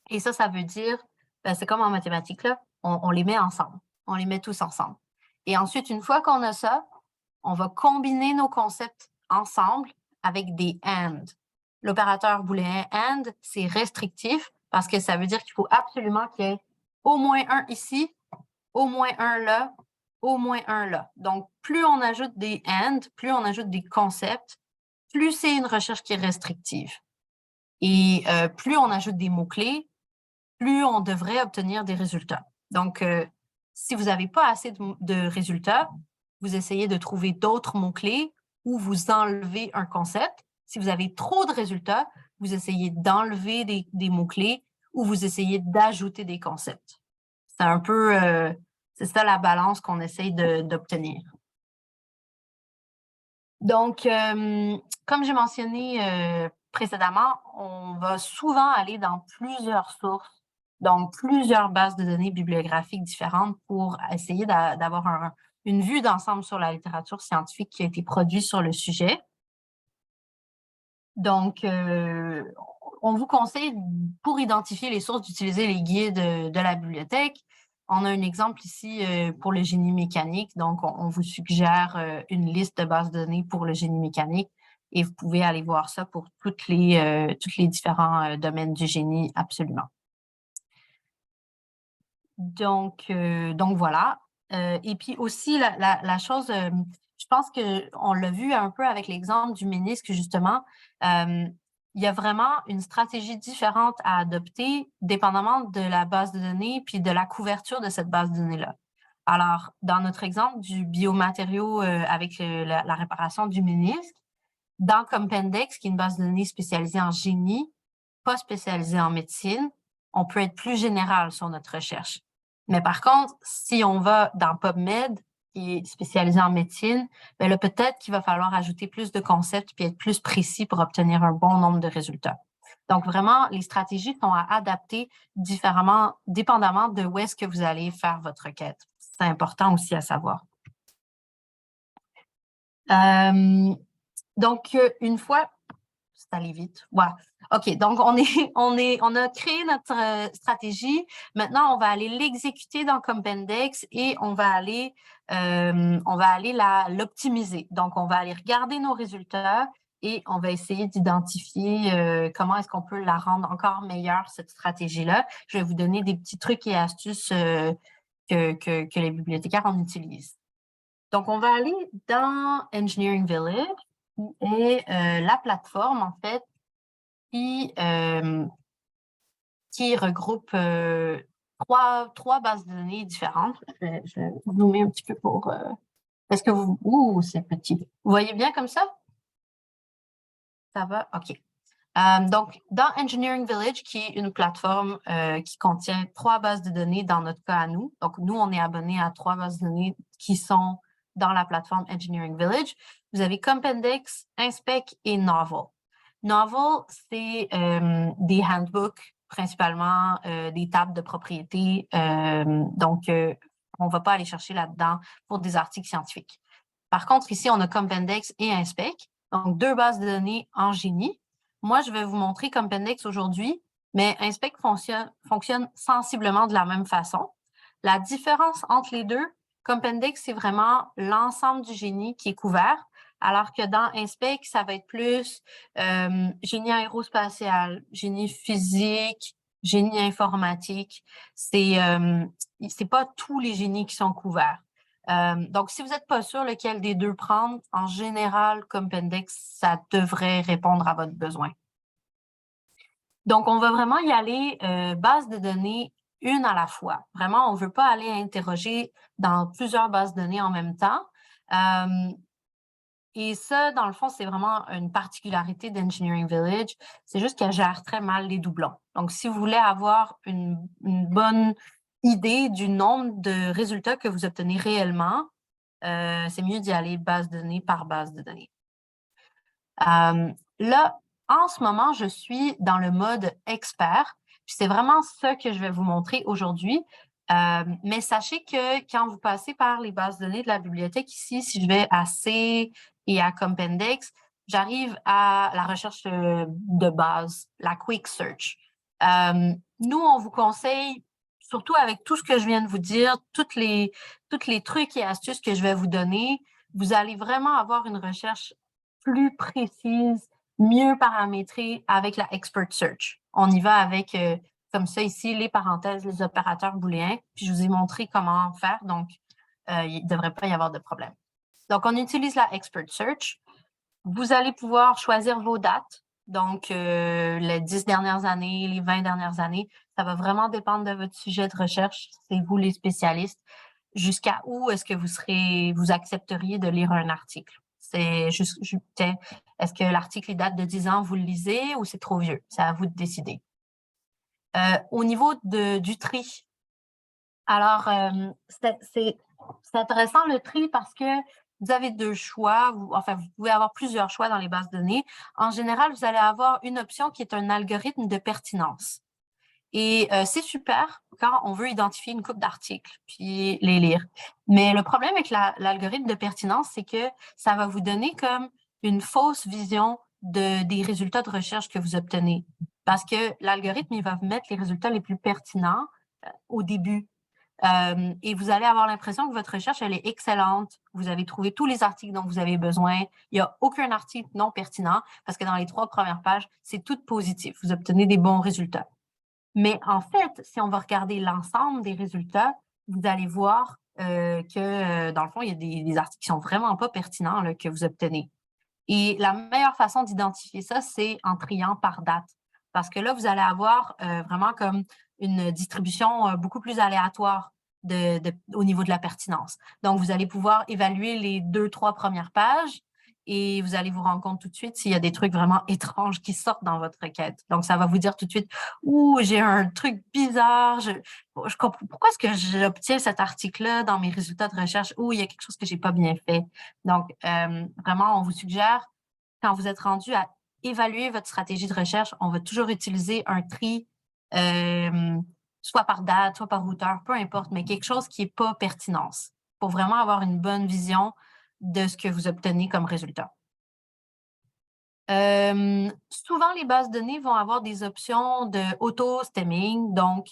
Et ça veut dire, ben, c'est comme en mathématiques, là, on les met ensemble. On les met tous ensemble. Et ensuite, une fois qu'on a ça, on va combiner nos concepts ensemble avec des AND. L'opérateur booléen AND, c'est restrictif parce que ça veut dire qu'il faut absolument qu'il y ait au moins un ici, au moins un là, au moins un là. Donc, plus on ajoute des AND, plus on ajoute des concepts, plus c'est une recherche qui est restrictive. Et plus on ajoute des mots-clés, plus on devrait obtenir des résultats. Donc, si vous n'avez pas assez de résultats, vous essayez de trouver d'autres mots-clés ou vous enlevez un concept. Si vous avez trop de résultats, vous essayez d'enlever des mots-clés ou vous essayez d'ajouter des concepts. C'est un peu, c'est ça la balance qu'on essaye d'obtenir. Donc, comme j'ai mentionné précédemment, on va souvent aller dans plusieurs sources, donc plusieurs bases de données bibliographiques différentes pour essayer d'avoir une vue d'ensemble sur la littérature scientifique qui a été produite sur le sujet. Donc, on vous conseille, pour identifier les sources, d'utiliser les guides de la bibliothèque. On a un exemple ici pour le génie mécanique. Donc, on vous suggère une liste de bases de données pour le génie mécanique et vous pouvez aller voir ça pour tous les différents domaines du génie, absolument. Donc voilà. Et puis aussi, la chose, je pense qu'on l'a vu un peu avec l'exemple du ménisque, justement, il y a vraiment une stratégie différente à adopter dépendamment de la base de données puis de la couverture de cette base de données-là. Alors, dans notre exemple du biomatériau avec la réparation du ménisque, dans Compendex, qui est une base de données spécialisée en génie, pas spécialisée en médecine, on peut être plus général sur notre recherche. Mais par contre, si on va dans PubMed, qui est spécialisé en médecine, bien là, peut-être qu'il va falloir ajouter plus de concepts puis être plus précis pour obtenir un bon nombre de résultats. Donc, vraiment, les stratégies sont à adapter différemment, dépendamment de où est-ce que vous allez faire votre requête. C'est important aussi à savoir. Donc, une fois, c'est allé vite. Ouais. OK, donc on a créé notre stratégie. Maintenant, on va aller l'exécuter dans Compendex et on va aller l'optimiser. Donc, on va aller regarder nos résultats et on va essayer d'identifier comment est-ce qu'on peut la rendre encore meilleure, cette stratégie-là. Je vais vous donner des petits trucs et astuces que les bibliothécaires en utilisent. Donc, on va aller dans Engineering Village, qui est la plateforme, en fait, qui regroupe trois bases de données différentes. Je vais zoomer un petit peu pour... Est-ce que vous... Ouh, c'est petit. Vous voyez bien comme ça? Ça va? OK. Donc, dans Engineering Village, qui est une plateforme qui contient 3 bases de données dans notre cas à nous. Donc, nous, on est abonnés à 3 bases de données qui sont dans la plateforme Engineering Village. Vous avez Compendex, Inspec et Novel. Novel, c'est des handbooks, principalement des tables de propriété. Donc, on ne va pas aller chercher là-dedans pour des articles scientifiques. Par contre, ici, on a Compendex et Inspec, donc 2 bases de données en génie. Moi, je vais vous montrer Compendex aujourd'hui, mais Inspec fonctionne sensiblement de la même façon. La différence entre les deux, Compendex, c'est vraiment l'ensemble du génie qui est couvert, alors que dans Inspec, ça va être plus génie aérospatial, génie physique, génie informatique. C'est pas tous les génies qui sont couverts. Donc, si vous n'êtes pas sûr lequel des deux prendre, en général, Compendex, ça devrait répondre à votre besoin. Donc, on va vraiment y aller base de données une à la fois. Vraiment, on ne veut pas aller interroger dans plusieurs bases de données en même temps. Et ça, dans le fond, c'est vraiment une particularité d'Engineering Village. C'est juste qu'elle gère très mal les doublons. Donc, si vous voulez avoir une bonne idée du nombre de résultats que vous obtenez réellement, c'est mieux d'y aller base de données par base de données. Là, en ce moment, je suis dans le mode expert. Puis c'est vraiment ça que je vais vous montrer aujourd'hui. Mais sachez que quand vous passez par les bases de données de la bibliothèque ici, si je vais à C et à Compendex, j'arrive à la recherche de base, la Quick Search. Nous, on vous conseille, surtout avec tout ce que je viens de vous dire, tous les trucs et astuces que je vais vous donner, vous allez vraiment avoir une recherche plus précise, mieux paramétrée avec la Expert Search. On y va avec, comme ça ici, les parenthèses, les opérateurs booléens. Puis je vous ai montré comment faire, donc il ne devrait pas y avoir de problème. Donc, on utilise la Expert Search. Vous allez pouvoir choisir vos dates. Donc, les 10 dernières années, les 20 dernières années, ça va vraiment dépendre de votre sujet de recherche. C'est vous les spécialistes. Jusqu'à où est-ce que vous accepteriez de lire un article? C'est juste, est-ce que l'article date de 10 ans, vous le lisez ou c'est trop vieux? C'est à vous de décider. Au niveau du tri, alors, c'est intéressant le tri parce que vous avez deux choix, enfin, vous pouvez avoir plusieurs choix dans les bases de données. En général, vous allez avoir une option qui est un algorithme de pertinence. Et c'est super quand on veut identifier une coupe d'articles puis les lire. Mais le problème avec l'algorithme de pertinence, c'est que ça va vous donner comme une fausse vision des résultats de recherche que vous obtenez. Parce que l'algorithme, il va vous mettre les résultats les plus pertinents au début. Et vous allez avoir l'impression que votre recherche, elle est excellente. Vous avez trouvé tous les articles dont vous avez besoin. Il n'y a aucun article non pertinent parce que dans les 3 premières pages, c'est tout positif. Vous obtenez des bons résultats. Mais en fait, si on va regarder l'ensemble des résultats, vous allez voir que, dans le fond, il y a des articles qui sont vraiment pas pertinents là, que vous obtenez. Et la meilleure façon d'identifier ça, c'est en triant par date. Parce que là, vous allez avoir vraiment comme une distribution beaucoup plus aléatoire au niveau de la pertinence. Donc, vous allez pouvoir évaluer les 2-3 premières pages et vous allez vous rendre compte tout de suite s'il y a des trucs vraiment étranges qui sortent dans votre requête. Donc, ça va vous dire tout de suite, « Ouh, j'ai un truc bizarre, je comprends, pourquoi est-ce que j'obtiens cet article-là dans mes résultats de recherche? Ouh, il y a quelque chose que j'ai pas bien fait. » Donc, vraiment, on vous suggère, quand vous êtes rendu à évaluer votre stratégie de recherche, on va toujours utiliser un tri, soit par date, soit par auteur, peu importe, mais quelque chose qui n'est pas pertinence, pour vraiment avoir une bonne vision de ce que vous obtenez comme résultat. Souvent, les bases de données vont avoir des options de auto-stemming. Donc,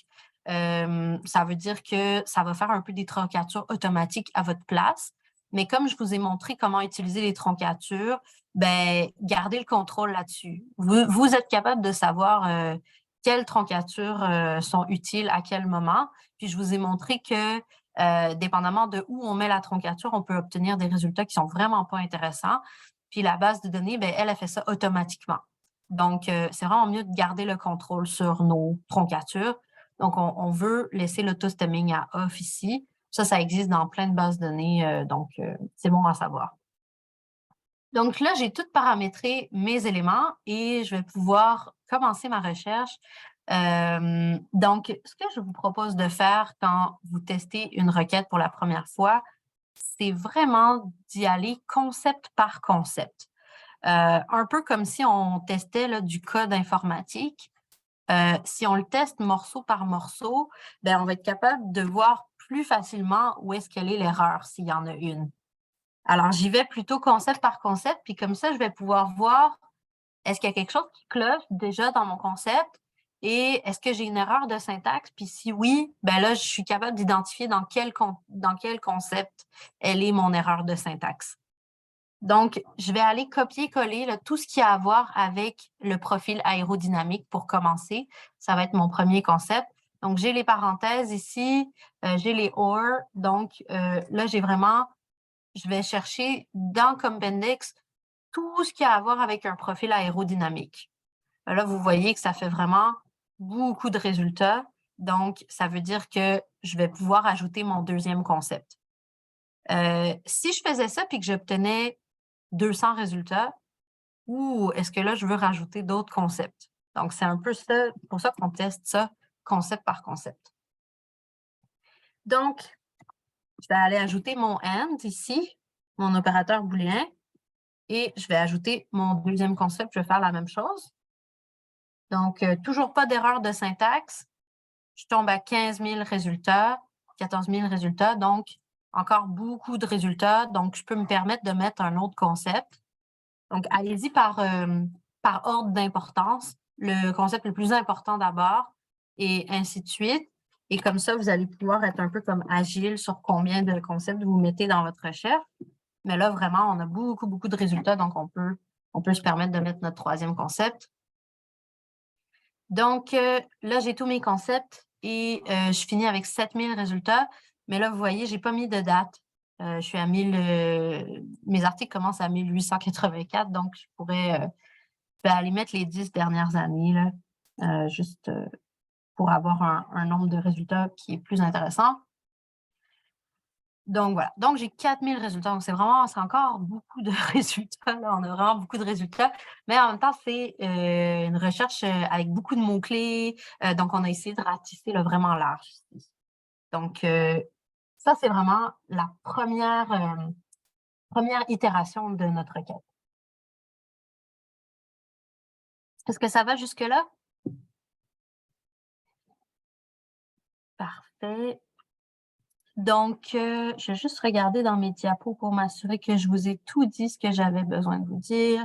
ça veut dire que ça va faire un peu des troncatures automatiques à votre place. Mais comme je vous ai montré comment utiliser les troncatures, ben, gardez le contrôle là-dessus. Vous êtes capable de savoir quelles troncatures sont utiles à quel moment. Puis, je vous ai montré que, dépendamment de où on met la troncature, on peut obtenir des résultats qui sont vraiment pas intéressants. Puis la base de données, ben, elle a fait ça automatiquement. Donc, c'est vraiment mieux de garder le contrôle sur nos troncatures. Donc, on veut laisser l'auto-stemming à off ici. Ça existe dans plein de bases de données, donc c'est bon à savoir. Donc là, j'ai tout paramétré mes éléments et je vais pouvoir commencer ma recherche. Donc, ce que je vous propose de faire quand vous testez une requête pour la première fois, c'est vraiment d'y aller concept par concept. Un peu comme si on testait là, du code informatique. Si on le teste morceau par morceau, ben, on va être capable de voir plus facilement où est-ce qu'elle est l'erreur, s'il y en a une. Alors, j'y vais plutôt concept par concept, puis comme ça, je vais pouvoir voir est-ce qu'il y a quelque chose qui cloche déjà dans mon concept et est-ce que j'ai une erreur de syntaxe? Puis si oui, ben là, je suis capable d'identifier dans quel concept elle est mon erreur de syntaxe. Donc, je vais aller copier-coller tout ce qui a à voir avec le profil aérodynamique pour commencer. Ça va être mon premier concept. Donc, j'ai les parenthèses ici, j'ai les or. Donc, là, je vais chercher dans Compendex tout ce qui a à voir avec un profil aérodynamique. Là, vous voyez que ça fait vraiment beaucoup de résultats. Donc, ça veut dire que je vais pouvoir ajouter mon deuxième concept. Si je faisais ça puis que j'obtenais 200 résultats, ou est-ce que là, je veux rajouter d'autres concepts? Donc, c'est un peu ça, pour ça qu'on teste ça concept par concept. Donc, je vais aller ajouter mon AND ici, mon opérateur booléen, et je vais ajouter mon deuxième concept. Je vais faire la même chose. Donc, toujours pas d'erreur de syntaxe. Je tombe à 15 000 résultats, 14 000 résultats. Donc, encore beaucoup de résultats. Donc, je peux me permettre de mettre un autre concept. Donc, allez-y par ordre d'importance. Le concept le plus important d'abord et ainsi de suite. Et comme ça, vous allez pouvoir être un peu comme agile sur combien de concepts vous mettez dans votre recherche. Mais là, vraiment, on a beaucoup, beaucoup de résultats, donc on peut se permettre de mettre notre troisième concept. Donc, là, j'ai tous mes concepts et je finis avec 7000 résultats. Mais là, vous voyez, je n'ai pas mis de date. Je suis à 1000, mes articles commencent à 1884, donc je pourrais aller mettre les 10 dernières années, là, juste pour avoir un nombre de résultats qui est plus intéressant. Donc, voilà. Donc, j'ai 4000 résultats. Donc, c'est encore beaucoup de résultats. Là. On a vraiment beaucoup de résultats. Mais en même temps, c'est une recherche avec beaucoup de mots-clés. Donc, on a essayé de ratisser là, vraiment large. Donc, ça, c'est vraiment la première itération de notre requête. Est-ce que ça va jusque-là? Parfait. Donc, je vais juste regarder dans mes diapos pour m'assurer que je vous ai tout dit ce que j'avais besoin de vous dire.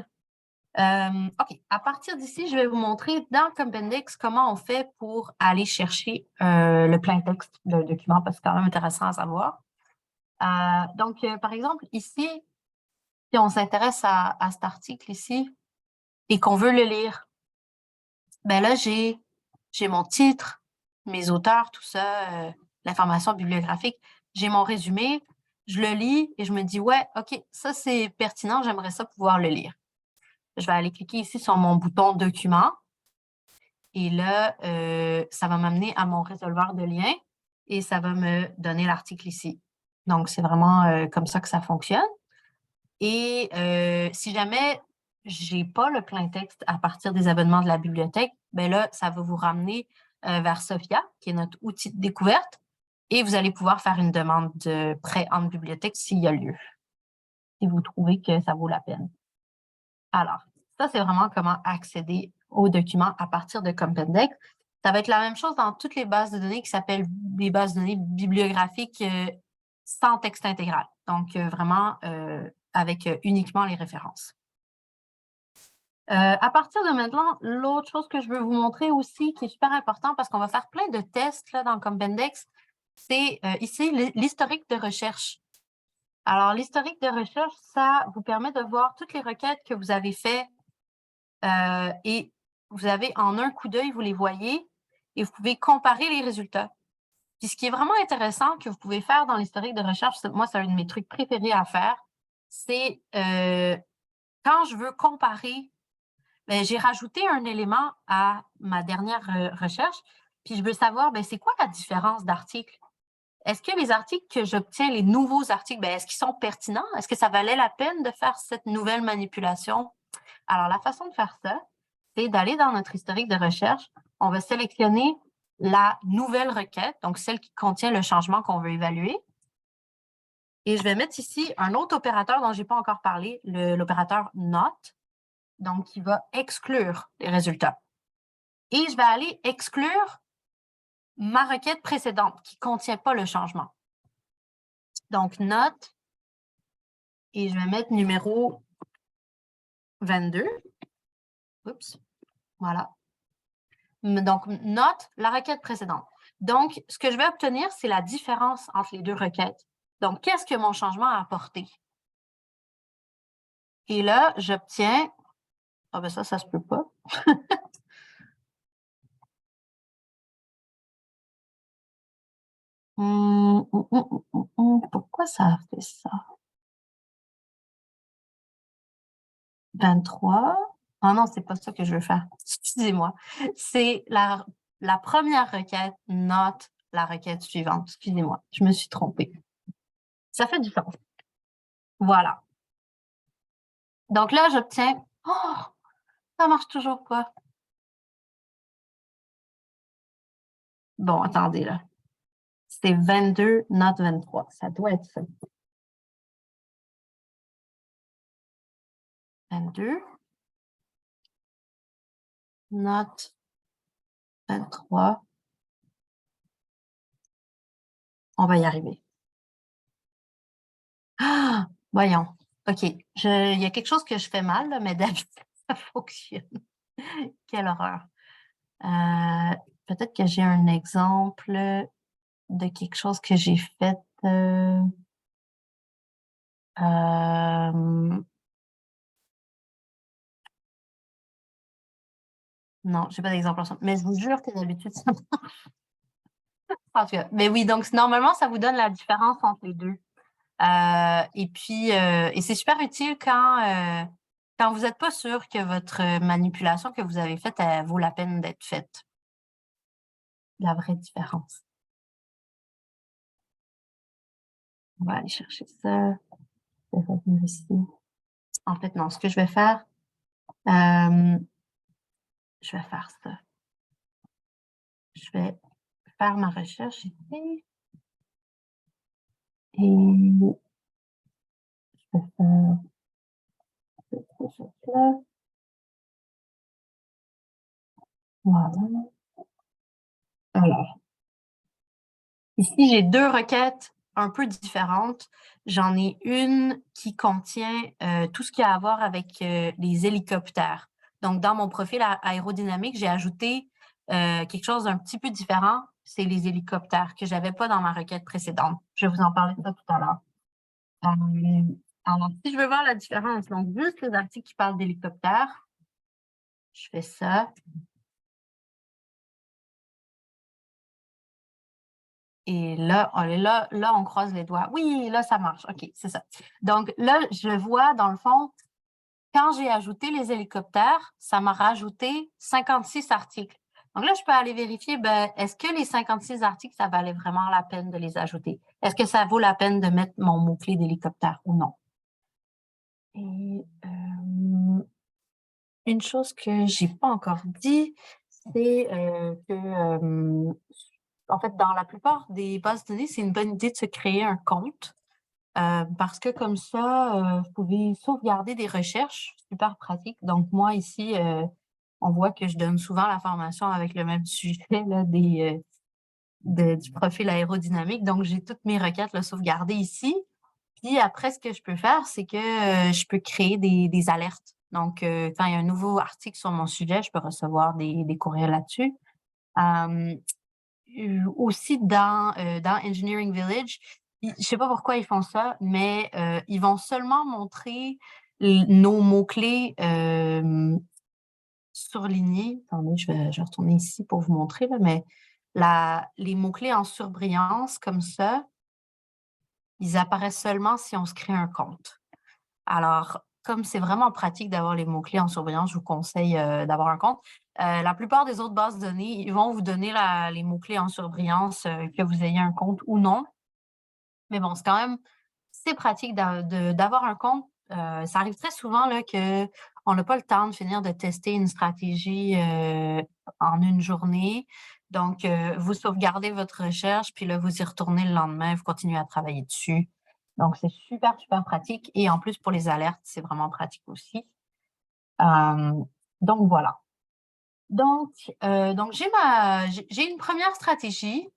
OK. À partir d'ici, je vais vous montrer dans Compendex comment on fait pour aller chercher le plein texte d'un document, parce que c'est quand même intéressant à savoir. Donc, par exemple, ici, si on s'intéresse à cet article ici et qu'on veut le lire, ben là, j'ai mon titre, mes auteurs, tout ça, l'information bibliographique, j'ai mon résumé, je le lis et je me dis, ouais, OK, ça c'est pertinent, j'aimerais ça pouvoir le lire. Je vais aller cliquer ici sur mon bouton document et là, ça va m'amener à mon résolveur de liens et ça va me donner l'article ici. Donc, c'est vraiment comme ça que ça fonctionne. Et si jamais je n'ai pas le plein texte à partir des abonnements de la bibliothèque, ben là, ça va vous ramener vers Sophia, qui est notre outil de découverte, et vous allez pouvoir faire une demande de prêt en bibliothèque s'il y a lieu, si vous trouvez que ça vaut la peine. Alors, ça, c'est vraiment comment accéder aux documents à partir de Compendex. Ça va être la même chose dans toutes les bases de données qui s'appellent des bases de données bibliographiques sans texte intégral. Donc, vraiment avec uniquement les références. À partir de maintenant, l'autre chose que je veux vous montrer aussi, qui est super important parce qu'on va faire plein de tests là, dans Compendex, c'est ici l'historique de recherche. Alors, l'historique de recherche, ça vous permet de voir toutes les requêtes que vous avez faites et vous avez en un coup d'œil, vous les voyez et vous pouvez comparer les résultats. Puis ce qui est vraiment intéressant que vous pouvez faire dans l'historique de recherche, moi, c'est un de mes trucs préférés à faire, c'est quand je veux comparer, j'ai rajouté un élément à ma dernière recherche, puis je veux savoir, c'est quoi la différence d'articles? Est-ce que les articles que j'obtiens, les nouveaux articles, est-ce qu'ils sont pertinents? Est-ce que ça valait la peine de faire cette nouvelle manipulation? Alors, la façon de faire ça, c'est d'aller dans notre historique de recherche. On va sélectionner la nouvelle requête, donc celle qui contient le changement qu'on veut évaluer. Et je vais mettre ici un autre opérateur dont je n'ai pas encore parlé, l'opérateur NOT, donc qui va exclure les résultats. Et je vais aller exclure ma requête précédente qui ne contient pas le changement. Donc, NOT, et je vais mettre numéro 22. Oups, voilà. Donc, note la requête précédente. Donc, ce que je vais obtenir, c'est la différence entre les deux requêtes. Donc, qu'est-ce que mon changement a apporté? Et là, j'obtiens... Ah ben ça se peut pas. Pourquoi ça a fait ça? 23. Ah non, c'est pas ça que je veux faire. Excusez-moi. C'est la première requête, not la requête suivante. Excusez-moi, je me suis trompée. Ça fait du sens. Voilà. Donc là, j'obtiens... Oh, ça marche toujours pas. Bon, attendez là. C'est 22, not 23. Ça doit être ça. 22, not 23. On va y arriver. Ah, voyons. OK. Il y a quelque chose que je fais mal, là, mais d'habitude, ça fonctionne. Quelle horreur. Peut-être que j'ai un exemple de quelque chose que j'ai fait. Non, j'ai pas d'exemple ensemble. Mais je vous jure que d'habitude, ça marche. En tout cas, mais oui, donc normalement, ça vous donne la différence entre les deux. Et puis, et c'est super utile quand vous n'êtes pas sûr que votre manipulation que vous avez faite, elle vaut la peine d'être faite. La vraie différence. On va aller chercher ça. Je vais revenir ici. En fait, non, ce que je vais faire, je vais faire ça. Je vais faire ma recherche ici. Et je vais faire cette recherche-là. Voilà. Alors, ici, j'ai deux requêtes un peu différentes. J'en ai une qui contient tout ce qui a à voir avec les hélicoptères. Donc, dans mon profil aérodynamique, j'ai ajouté quelque chose d'un petit peu différent. C'est les hélicoptères que je n'avais pas dans ma requête précédente. Je vais vous en parler de ça tout à l'heure. Alors, si je veux voir la différence, donc juste les articles qui parlent d'hélicoptères, je fais ça. Et là, on croise les doigts. Oui, là, ça marche. OK, c'est ça. Donc là, je vois, dans le fond, quand j'ai ajouté les hélicoptères, ça m'a rajouté 56 articles. Donc là, je peux aller vérifier, ben, est-ce que les 56 articles, ça valait vraiment la peine de les ajouter? Est-ce que ça vaut la peine de mettre mon mot-clé d'hélicoptère ou non? Et une chose que j'ai pas encore dit, c'est que en fait, dans la plupart des bases de données, c'est une bonne idée de se créer un compte parce que comme ça, vous pouvez sauvegarder des recherches, super pratique. Donc moi ici, on voit que je donne souvent la formation avec le même sujet là, du profil aérodynamique. Donc j'ai toutes mes requêtes là, sauvegardées ici. Puis après, ce que je peux faire, c'est que je peux créer des alertes. Donc, quand il y a un nouveau article sur mon sujet, je peux recevoir des courriels là-dessus. Aussi, dans Engineering Village, je ne sais pas pourquoi ils font ça, mais ils vont seulement montrer nos mots-clés surlignés. Attendez, je vais retourner ici pour vous montrer, là, mais les mots-clés en surbrillance, comme ça, ils apparaissent seulement si on se crée un compte. Alors, comme c'est vraiment pratique d'avoir les mots-clés en surbrillance, je vous conseille d'avoir un compte. La plupart des autres bases de données, ils vont vous donner les mots-clés en surbrillance, que vous ayez un compte ou non. Mais bon, c'est pratique d'avoir un compte. Ça arrive très souvent là, qu'on n'a pas le temps de finir de tester une stratégie en une journée. Donc, vous sauvegardez votre recherche, puis là, vous y retournez le lendemain, vous continuez à travailler dessus. Donc, c'est super, super pratique. Et en plus, pour les alertes, c'est vraiment pratique aussi. Donc, voilà. Donc j'ai une première stratégie.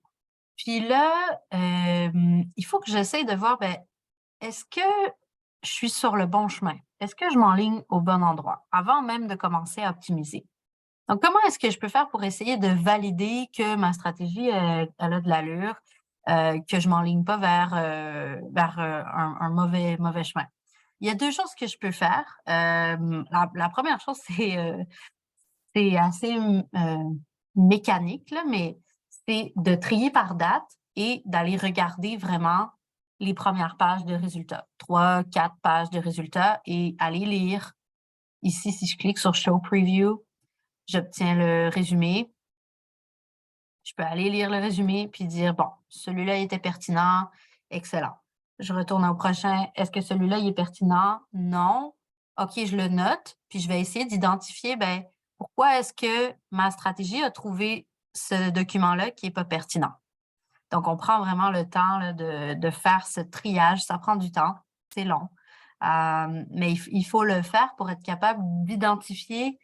Puis là, il faut que j'essaye de voir, ben, est-ce que je suis sur le bon chemin? Est-ce que je m'enligne au bon endroit avant même de commencer à optimiser? Donc, comment est-ce que je peux faire pour essayer de valider que ma stratégie, elle a de l'allure, que je m'enligne pas vers un mauvais chemin? il y a deux choses que je peux faire. La première chose, c'est assez mécanique, là, mais c'est de trier par date et d'aller regarder vraiment les premières pages de résultats. 3, 4 pages de résultats et aller lire. Ici, si je clique sur Show Preview, j'obtiens le résumé. Je peux aller lire le résumé puis dire, bon, celui-là était pertinent, excellent. Je retourne au prochain. Est-ce que celui-là il est pertinent? Non. OK, je le note, puis je vais essayer d'identifier, ben, pourquoi est-ce que ma stratégie a trouvé ce document-là qui n'est pas pertinent. Donc, on prend vraiment le temps là, de faire ce triage. Ça prend du temps, c'est long. Mais il faut le faire pour être capable d'identifier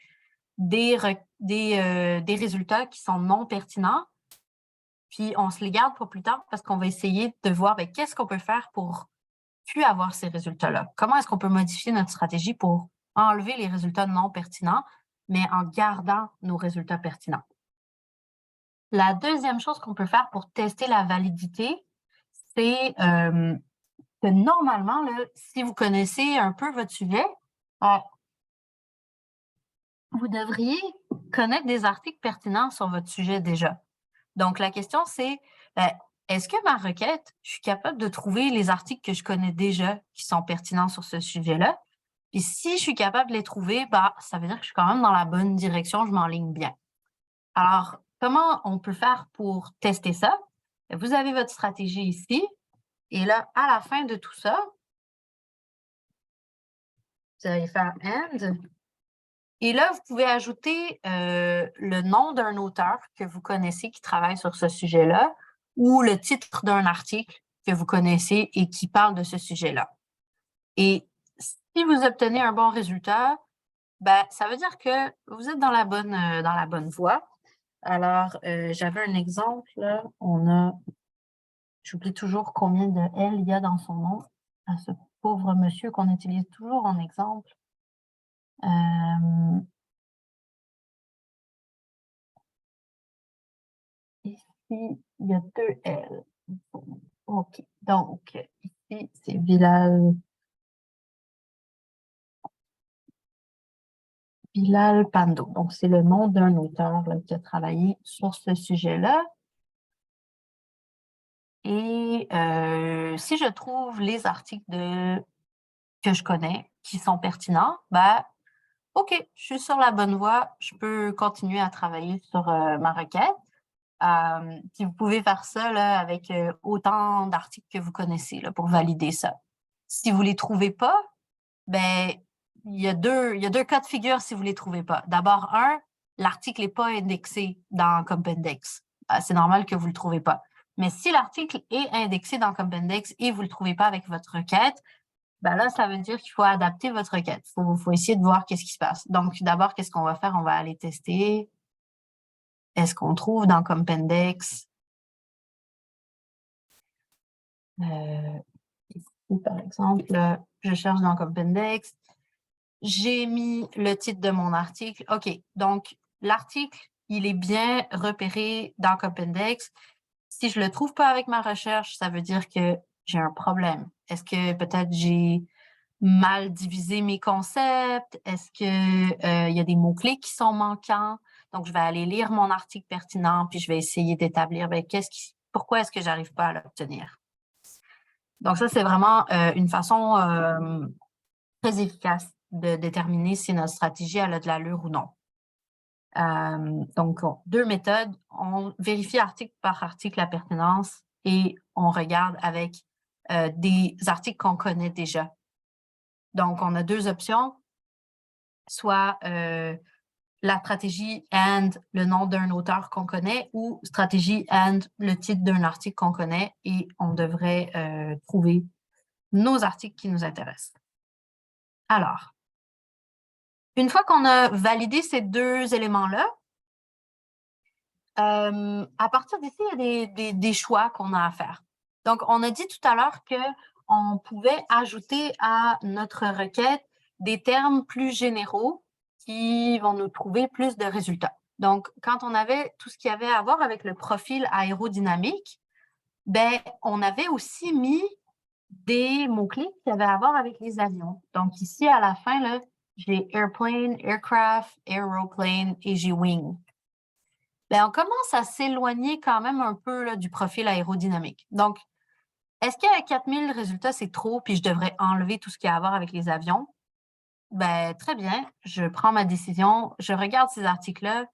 des résultats qui sont non pertinents. Puis, on se les garde pour plus tard parce qu'on va essayer de voir ben, qu'est-ce qu'on peut faire pour plus avoir ces résultats-là. Comment est-ce qu'on peut modifier notre stratégie pour enlever les résultats non pertinents, mais en gardant nos résultats pertinents. La deuxième chose qu'on peut faire pour tester la validité, c'est que normalement, là, si vous connaissez un peu votre sujet, vous devriez connaître des articles pertinents sur votre sujet déjà. Donc, la question, c'est est-ce que ma requête, je suis capable de trouver les articles que je connais déjà qui sont pertinents sur ce sujet-là? Puis si je suis capable de les trouver, bah, ça veut dire que je suis quand même dans la bonne direction, je m'enligne bien. Alors, comment on peut faire pour tester ça? Vous avez votre stratégie ici. Et là, à la fin de tout ça, vous allez faire AND. Et là, vous pouvez ajouter le nom d'un auteur que vous connaissez qui travaille sur ce sujet-là ou le titre d'un article que vous connaissez et qui parle de ce sujet-là. Et si vous obtenez un bon résultat, ben, ça veut dire que vous êtes dans la bonne voie. Alors, j'avais un exemple, là. J'oublie toujours combien de L il y a dans son nom, à ce pauvre monsieur qu'on utilise toujours en exemple. Ici, il y a 2 L. OK. Donc, ici, c'est Bilal Pando. Donc, c'est le nom d'un auteur là, qui a travaillé sur ce sujet-là. Et si je trouve les articles que je connais qui sont pertinents, ben, OK, je suis sur la bonne voie. Je peux continuer à travailler sur ma requête. Puis vous pouvez faire ça là, avec autant d'articles que vous connaissez là, pour valider ça. Si vous ne les trouvez pas, ben, il y a deux cas de figure si vous ne les trouvez pas. D'abord, l'article n'est pas indexé dans Compendex. C'est normal que vous ne le trouvez pas. Mais si l'article est indexé dans Compendex et vous ne le trouvez pas avec votre requête, ben là, ça veut dire qu'il faut adapter votre requête. Il faut essayer de voir qu'est-ce qui se passe. Donc, d'abord, qu'est-ce qu'on va faire? On va aller tester. Est-ce qu'on trouve dans Compendex? Ici, par exemple, je cherche dans Compendex. J'ai mis le titre de mon article. OK, donc l'article, il est bien repéré dans Compendex. Si je ne le trouve pas avec ma recherche, ça veut dire que j'ai un problème. Est-ce que peut-être j'ai mal divisé mes concepts? Est-ce qu'il y a des mots-clés qui sont manquants? Donc, je vais aller lire mon article pertinent, puis je vais essayer d'établir ben, pourquoi est-ce que je n'arrive pas à l'obtenir. Donc, ça, c'est vraiment une façon très efficace de déterminer si notre stratégie elle a de l'allure ou non. Donc, deux méthodes. On vérifie article par article la pertinence et on regarde avec des articles qu'on connaît déjà. Donc, on a deux options. Soit la stratégie and le nom d'un auteur qu'on connaît ou stratégie and le titre d'un article qu'on connaît et on devrait trouver nos articles qui nous intéressent. Alors, une fois qu'on a validé ces deux éléments-là, à partir d'ici, il y a des choix qu'on a à faire. Donc, on a dit tout à l'heure qu'on pouvait ajouter à notre requête des termes plus généraux qui vont nous trouver plus de résultats. Donc, quand on avait tout ce qui avait à voir avec le profil aérodynamique, ben, on avait aussi mis des mots-clés qui avaient à voir avec les avions. Donc ici, à la fin, là, j'ai airplane, aircraft, aeroplane et j'ai wing. Bien, on commence à s'éloigner quand même un peu là, du profil aérodynamique. Donc, est-ce qu'à 4000 résultats, c'est trop, puis je devrais enlever tout ce qui a à voir avec les avions? Ben, très bien, je prends ma décision, je regarde ces articles-là,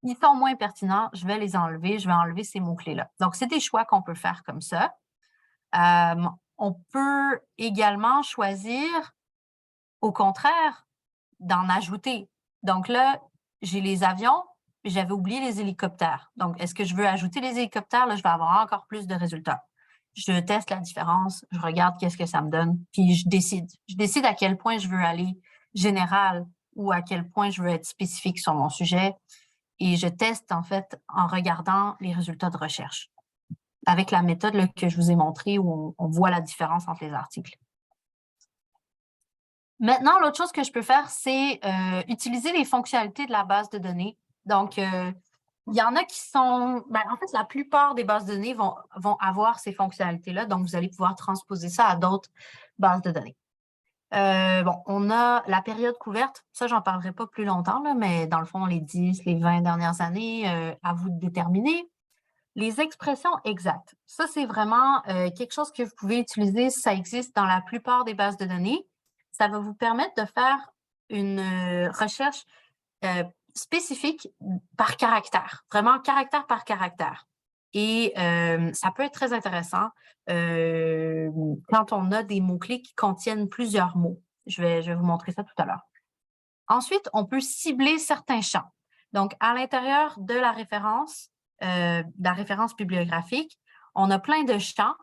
ils sont moins pertinents, je vais les enlever, je vais enlever ces mots-clés-là. Donc, c'est des choix qu'on peut faire comme ça. On peut également choisir, au contraire, d'en ajouter. Donc là, j'ai les avions, mais j'avais oublié les hélicoptères. Donc, est-ce que je veux ajouter les hélicoptères? Là, je vais avoir encore plus de résultats. Je teste la différence, je regarde qu'est-ce que ça me donne, puis je décide. Je décide à quel point je veux aller général ou à quel point je veux être spécifique sur mon sujet. Et je teste, en fait, en regardant les résultats de recherche avec la méthode là, que je vous ai montrée où on voit la différence entre les articles. Maintenant, l'autre chose que je peux faire, c'est utiliser les fonctionnalités de la base de données. Donc, il y en a qui sont... en fait, la plupart des bases de données vont avoir ces fonctionnalités-là. Donc, vous allez pouvoir transposer ça à d'autres bases de données. On a la période couverte. Ça, j'en parlerai pas plus longtemps, là, mais dans le fond, les 10, les 20 dernières années, à vous de déterminer. Les expressions exactes. Ça, c'est vraiment quelque chose que vous pouvez utiliser. Ça existe dans la plupart des bases de données. Ça va vous permettre de faire une recherche spécifique par caractère, vraiment caractère par caractère. Et ça peut être très intéressant quand on a des mots-clés qui contiennent plusieurs mots. Je vais vous montrer ça tout à l'heure. Ensuite, on peut cibler certains champs. Donc, à l'intérieur de la référence bibliographique, on a plein de champs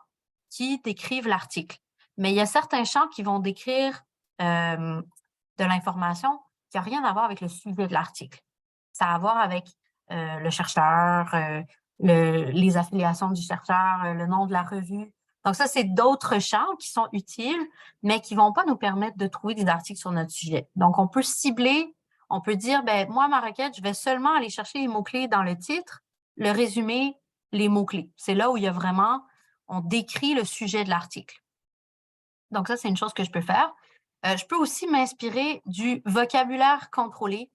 qui décrivent l'article. Mais il y a certains champs qui vont décrire de l'information qui n'a rien à voir avec le sujet de l'article. Ça a à voir avec le chercheur, les affiliations du chercheur, le nom de la revue. Donc ça, c'est d'autres champs qui sont utiles, mais qui ne vont pas nous permettre de trouver des articles sur notre sujet. Donc, on peut cibler, on peut dire, moi, ma requête, je vais seulement aller chercher les mots-clés dans le titre, le résumé, les mots-clés. C'est là où il y a vraiment, on décrit le sujet de l'article. Donc ça, c'est une chose que je peux faire. Je peux aussi m'inspirer du vocabulaire contrôlé.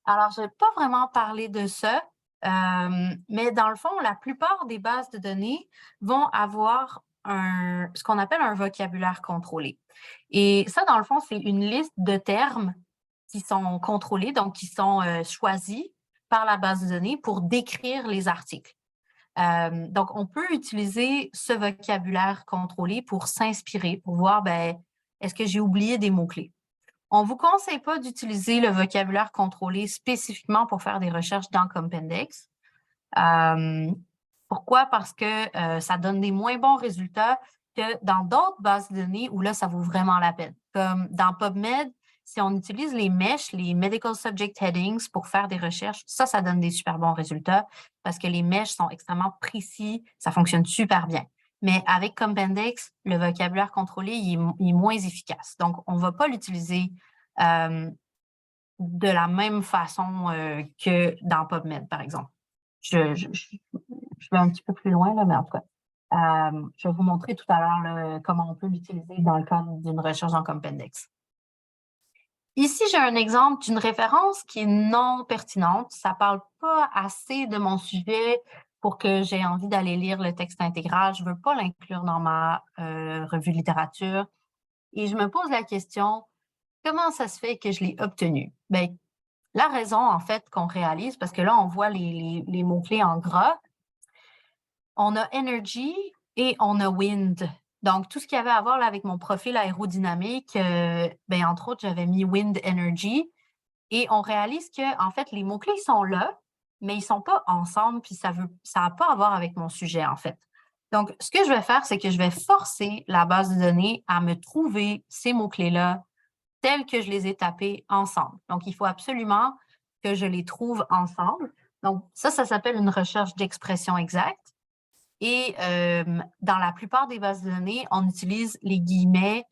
Alors, je n'ai pas vraiment parlé de ça, mais dans le fond, la plupart des bases de données vont avoir ce qu'on appelle un vocabulaire contrôlé. Et ça, dans le fond, c'est une liste de termes qui sont contrôlés, donc qui sont choisis par la base de données pour décrire les articles. Donc, on peut utiliser ce vocabulaire contrôlé pour s'inspirer, pour voir, est-ce que j'ai oublié des mots-clés? On ne vous conseille pas d'utiliser le vocabulaire contrôlé spécifiquement pour faire des recherches dans Compendex. Pourquoi? Parce que ça donne des moins bons résultats que dans d'autres bases de données où là, ça vaut vraiment la peine. Comme dans PubMed, si on utilise les MESH, les Medical Subject Headings, pour faire des recherches, ça donne des super bons résultats parce que les MESH sont extrêmement précis, ça fonctionne super bien. Mais avec Compendex, le vocabulaire contrôlé, il est moins efficace. Donc, on ne va pas l'utiliser de la même façon que dans PubMed, par exemple. Je vais un petit peu plus loin, là, mais en tout cas, je vais vous montrer tout à l'heure comment on peut l'utiliser dans le cadre d'une recherche en Compendex. Ici, j'ai un exemple d'une référence qui est non pertinente. Ça ne parle pas assez de mon sujet pour que j'ai envie d'aller lire le texte intégral. Je ne veux pas l'inclure dans ma revue de littérature. Et je me pose la question, comment ça se fait que je l'ai obtenu? La raison, en fait, qu'on réalise, parce que là, on voit les mots-clés en gras, on a energy et on a wind. Donc, tout ce qui avait à voir là, avec mon profil aérodynamique, entre autres, j'avais mis wind energy. Et on réalise que, en fait, les mots-clés sont là, mais ils ne sont pas ensemble, puis ça n'a pas à voir avec mon sujet, en fait. Donc, ce que je vais faire, c'est que je vais forcer la base de données à me trouver ces mots-clés-là tels que je les ai tapés ensemble. Donc, il faut absolument que je les trouve ensemble. Donc, ça s'appelle une recherche d'expression exacte. Et dans la plupart des bases de données, on utilise les guillemets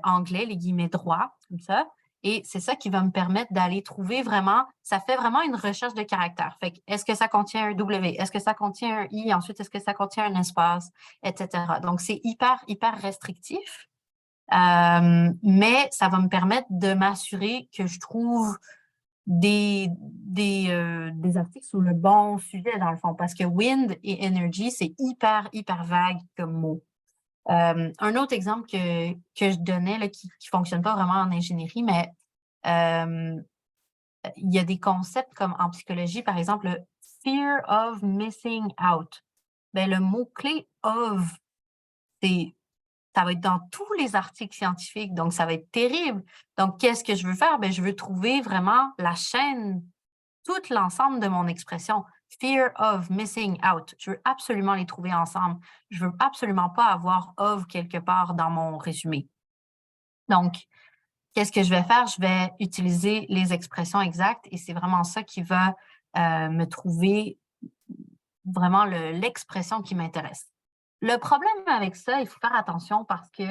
anglais, les guillemets droits, comme ça. Et c'est ça qui va me permettre d'aller trouver vraiment, ça fait vraiment une recherche de caractère. Fait que, est-ce que ça contient un W? Est-ce que ça contient un I? Ensuite, est-ce que ça contient un espace? Etc. Donc, c'est hyper, hyper restrictif. Mais ça va me permettre de m'assurer que je trouve des articles sur le bon sujet, dans le fond, parce que wind et energy, c'est hyper, hyper vague comme mot. Un autre exemple que je donnais, là, qui ne fonctionne pas vraiment en ingénierie, mais il y a des concepts comme en psychologie, par exemple, le fear of missing out. Ben, le mot-clé of, ça va être dans tous les articles scientifiques, donc ça va être terrible. Donc, qu'est-ce que je veux faire? Ben, je veux trouver vraiment la chaîne, tout l'ensemble de mon expression. Fear of missing out. Je veux absolument les trouver ensemble. Je veux absolument pas avoir of quelque part dans mon résumé. Donc, qu'est-ce que je vais faire? Je vais utiliser les expressions exactes et c'est vraiment ça qui va me trouver vraiment l'expression qui m'intéresse. Le problème avec ça, il faut faire attention parce que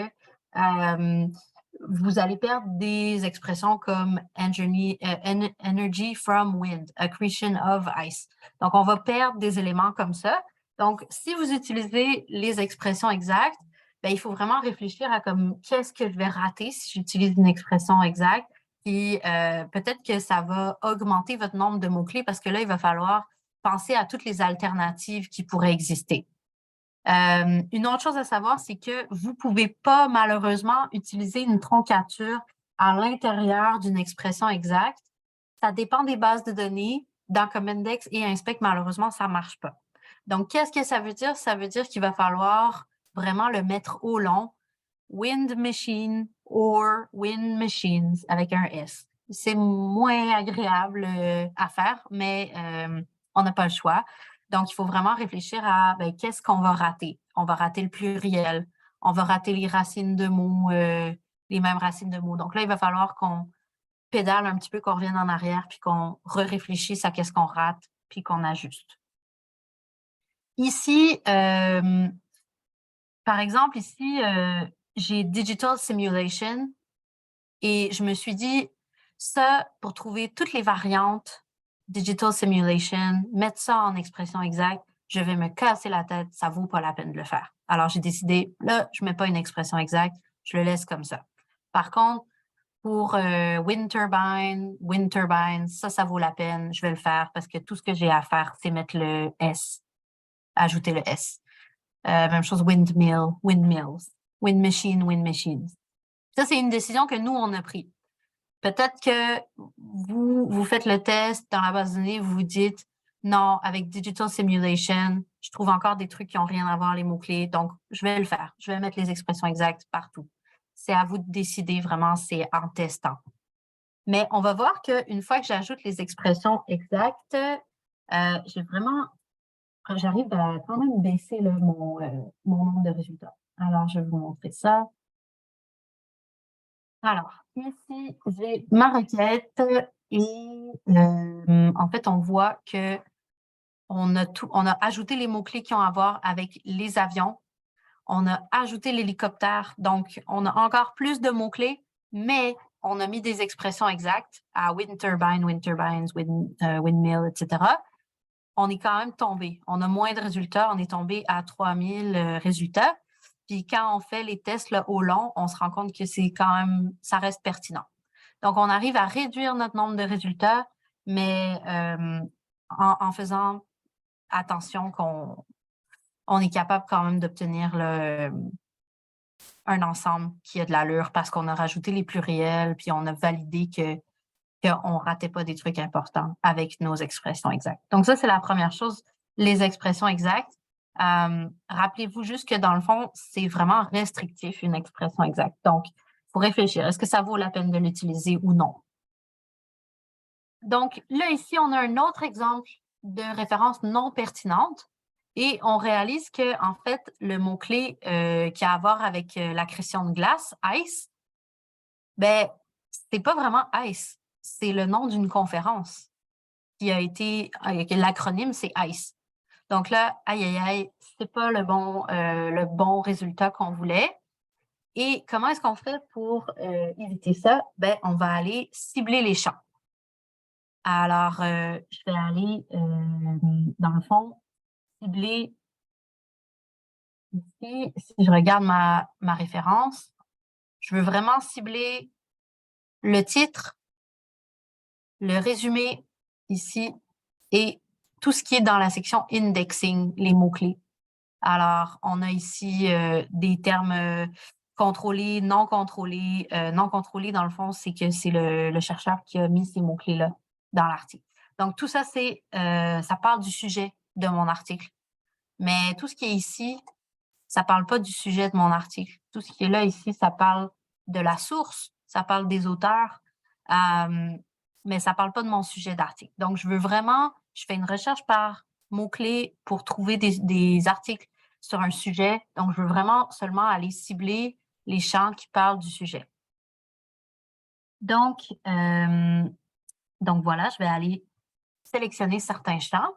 vous allez perdre des expressions comme energy from wind, accretion of ice. Donc, on va perdre des éléments comme ça. Donc, si vous utilisez les expressions exactes, ben, il faut vraiment réfléchir à comme qu'est-ce que je vais rater si j'utilise une expression exacte. Puis peut-être que ça va augmenter votre nombre de mots-clés parce que là, il va falloir penser à toutes les alternatives qui pourraient exister. Une autre chose à savoir, c'est que vous ne pouvez pas malheureusement utiliser une troncature à l'intérieur d'une expression exacte. Ça dépend des bases de données. Dans Commendex et Inspect, malheureusement, ça ne marche pas. Donc, qu'est-ce que ça veut dire? Ça veut dire qu'il va falloir vraiment le mettre au long. Wind machine or wind machines avec un S. C'est moins agréable à faire, mais on n'a pas le choix. Donc, il faut vraiment réfléchir à qu'est-ce qu'on va rater. On va rater le pluriel, on va rater les racines de mots, les mêmes racines de mots. Donc là, il va falloir qu'on pédale un petit peu, qu'on revienne en arrière, puis qu'on réfléchisse à qu'est-ce qu'on rate, puis qu'on ajuste. Ici, par exemple, ici, j'ai Digital Simulation et je me suis dit, ça, pour trouver toutes les variantes Digital Simulation, mettre ça en expression exacte, je vais me casser la tête, ça vaut pas la peine de le faire. Alors, j'ai décidé, là, je mets pas une expression exacte, je le laisse comme ça. Par contre, pour wind turbine, ça vaut la peine, je vais le faire parce que tout ce que j'ai à faire, c'est mettre le S, ajouter le S. Même chose, windmill, windmills, wind machine, wind machines. Ça, c'est une décision que nous, on a prise. Peut-être que vous faites le test dans la base de données, vous vous dites, non, avec Digital Simulation, je trouve encore des trucs qui n'ont rien à voir, les mots-clés, donc je vais le faire. Je vais mettre les expressions exactes partout. C'est à vous de décider vraiment, c'est en testant. Mais on va voir qu'une fois que j'ajoute les expressions exactes, j'arrive à quand même baisser là, mon nombre de résultats. Alors, je vais vous montrer ça. Alors, ici, j'ai ma requête et en fait, on voit que on a ajouté les mots-clés qui ont à voir avec les avions. On a ajouté l'hélicoptère. Donc, on a encore plus de mots-clés, mais on a mis des expressions exactes à wind turbine, wind turbines, windmill, etc. On est quand même tombé. On a moins de résultats. On est tombé à 3000 résultats. Puis quand on fait les tests là, au long, on se rend compte que c'est quand même, ça reste pertinent. Donc, on arrive à réduire notre nombre de résultats, mais en faisant attention qu'on est capable quand même d'obtenir un ensemble qui a de l'allure parce qu'on a rajouté les pluriels, puis on a validé qu'on ne ratait pas des trucs importants avec nos expressions exactes. Donc ça, c'est la première chose, les expressions exactes. Rappelez-vous juste que dans le fond, c'est vraiment restrictif, une expression exacte. Donc, il faut réfléchir. Est-ce que ça vaut la peine de l'utiliser ou non? Donc là, ici, on a un autre exemple de référence non pertinente et on réalise que, en fait, le mot-clé qui a à voir avec l'accrétion de glace, ice, ben, c'est pas vraiment ice. C'est le nom d'une conférence qui a été, l'acronyme, c'est ICE. Donc là, aïe, aïe, aïe, c'est pas le bon résultat qu'on voulait. Et comment est-ce qu'on fait pour éviter ça? Ben, on va aller cibler les champs. Alors, je vais aller, dans le fond, cibler ici. Si je regarde ma référence, je veux vraiment cibler le titre, le résumé ici et tout ce qui est dans la section indexing, les mots-clés. Alors, on a ici des termes contrôlés, non contrôlés. Non contrôlés, dans le fond, c'est que c'est le chercheur qui a mis ces mots-clés-là dans l'article. Donc, tout ça, ça parle du sujet de mon article. Mais tout ce qui est ici, ça parle pas du sujet de mon article. Tout ce qui est là ici, ça parle de la source, ça parle des auteurs, mais ça parle pas de mon sujet d'article. Donc, je fais une recherche par mots-clés pour trouver des articles sur un sujet. Donc, je veux vraiment seulement aller cibler les champs qui parlent du sujet. Donc voilà, je vais aller sélectionner certains champs.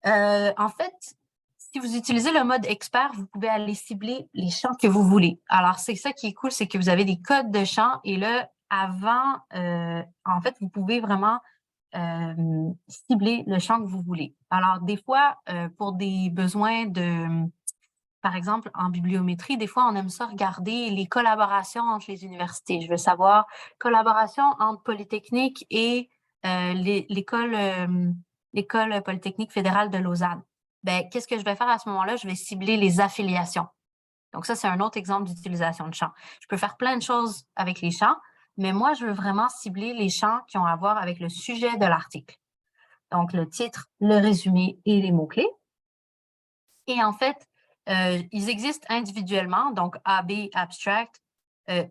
En fait, si vous utilisez le mode expert, vous pouvez aller cibler les champs que vous voulez. Alors, c'est ça qui est cool, c'est que vous avez des codes de champs et là, en fait, vous pouvez vraiment cibler le champ que vous voulez. Alors, des fois, pour des besoins par exemple, en bibliométrie, des fois, on aime ça regarder les collaborations entre les universités. Je veux savoir, collaboration entre Polytechnique et l'École polytechnique fédérale de Lausanne. Ben, qu'est-ce que je vais faire à ce moment-là? Je vais cibler les affiliations. Donc, ça, c'est un autre exemple d'utilisation de champs. Je peux faire plein de choses avec les champs, mais moi, je veux vraiment cibler les champs qui ont à voir avec le sujet de l'article. Donc, le titre, le résumé et les mots-clés. Et en fait, ils existent individuellement, donc AB, Abstract,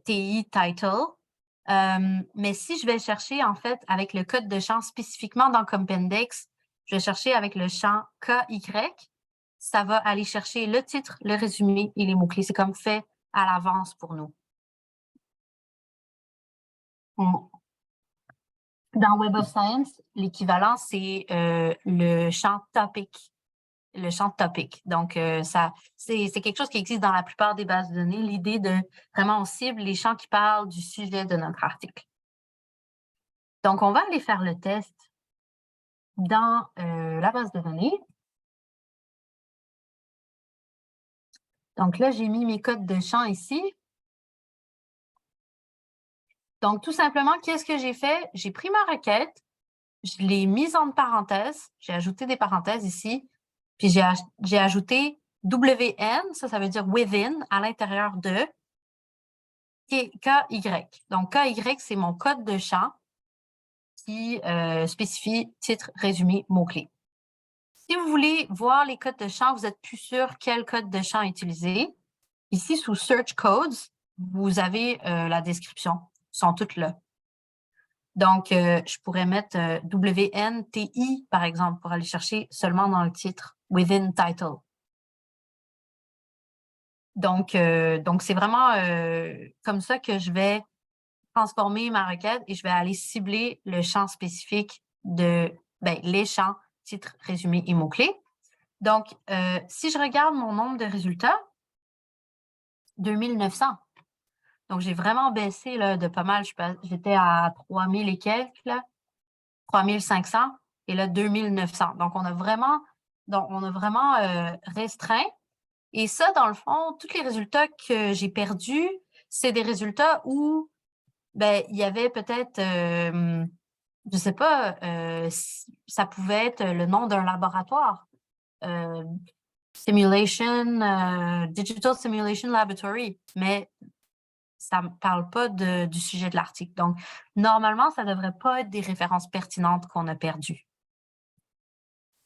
TI, Title. Mais si je vais chercher, en fait, avec le code de champ spécifiquement dans Compendex, je vais chercher avec le champ KY, ça va aller chercher le titre, le résumé et les mots-clés. C'est comme fait à l'avance pour nous. Dans Web of Science, l'équivalent, c'est le champ topic. Le champ topic. Donc, c'est quelque chose qui existe dans la plupart des bases de données, l'idée de vraiment on cible les champs qui parlent du sujet de notre article. Donc, on va aller faire le test dans la base de données. Donc là, j'ai mis mes codes de champ ici. Donc, tout simplement, qu'est-ce que j'ai fait? J'ai pris ma requête, je l'ai mise en parenthèse, j'ai ajouté des parenthèses ici, puis j'ai ajouté WN, ça veut dire within, à l'intérieur de KY. Donc, KY, c'est mon code de champ qui spécifie titre, résumé, mots-clés. Si vous voulez voir les codes de champ, vous n'êtes plus sûr quel code de champ utiliser. Ici, sous Search Codes, vous avez la description. Ils sont toutes là. Donc, je pourrais mettre WNTI, par exemple, pour aller chercher seulement dans le titre, within title. Donc c'est vraiment comme ça que je vais transformer ma requête et je vais aller cibler le champ spécifique les champs, titre, résumé et mots-clés. Donc, si je regarde mon nombre de résultats, 2900. Donc, j'ai vraiment baissé là, de pas mal. J'étais à 3000 et quelques, là, 3500 et là, 2900. Donc, on a vraiment restreint. Et ça, dans le fond, tous les résultats que j'ai perdus, c'est des résultats où il y avait peut-être, je sais pas, ça pouvait être le nom d'un laboratoire. Digital Simulation Laboratory, mais ça ne parle pas du sujet de l'article. Donc, normalement, ça ne devrait pas être des références pertinentes qu'on a perdues.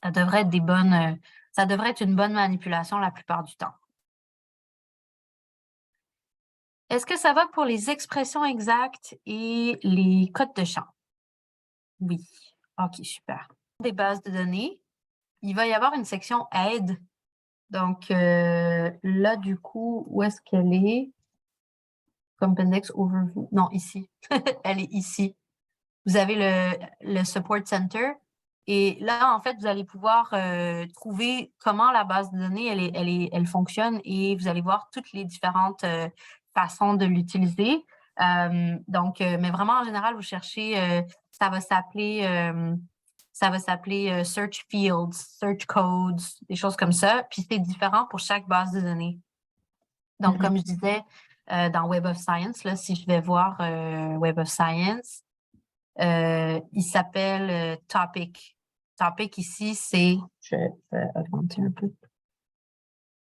Ça devrait être une bonne manipulation la plupart du temps. Est-ce que ça va pour les expressions exactes et les codes de champ? Oui. OK, super. Des bases de données, il va y avoir une section aide. Donc, là, du coup, où est-ce qu'elle est? Compendex Overview. Non, ici. Elle est ici. Vous avez le Support Center Et là, en fait, vous allez pouvoir trouver comment la base de données, elle fonctionne et vous allez voir toutes les différentes façons de l'utiliser. Mais vraiment, en général, vous cherchez, ça va s'appeler Search Fields, Search Codes, des choses comme ça. Puis c'est différent pour chaque base de données. Donc, comme je disais, dans Web of Science, là, si je vais voir Web of Science, il s'appelle Topic. Topic ici, c'est, je vais augmenter un peu.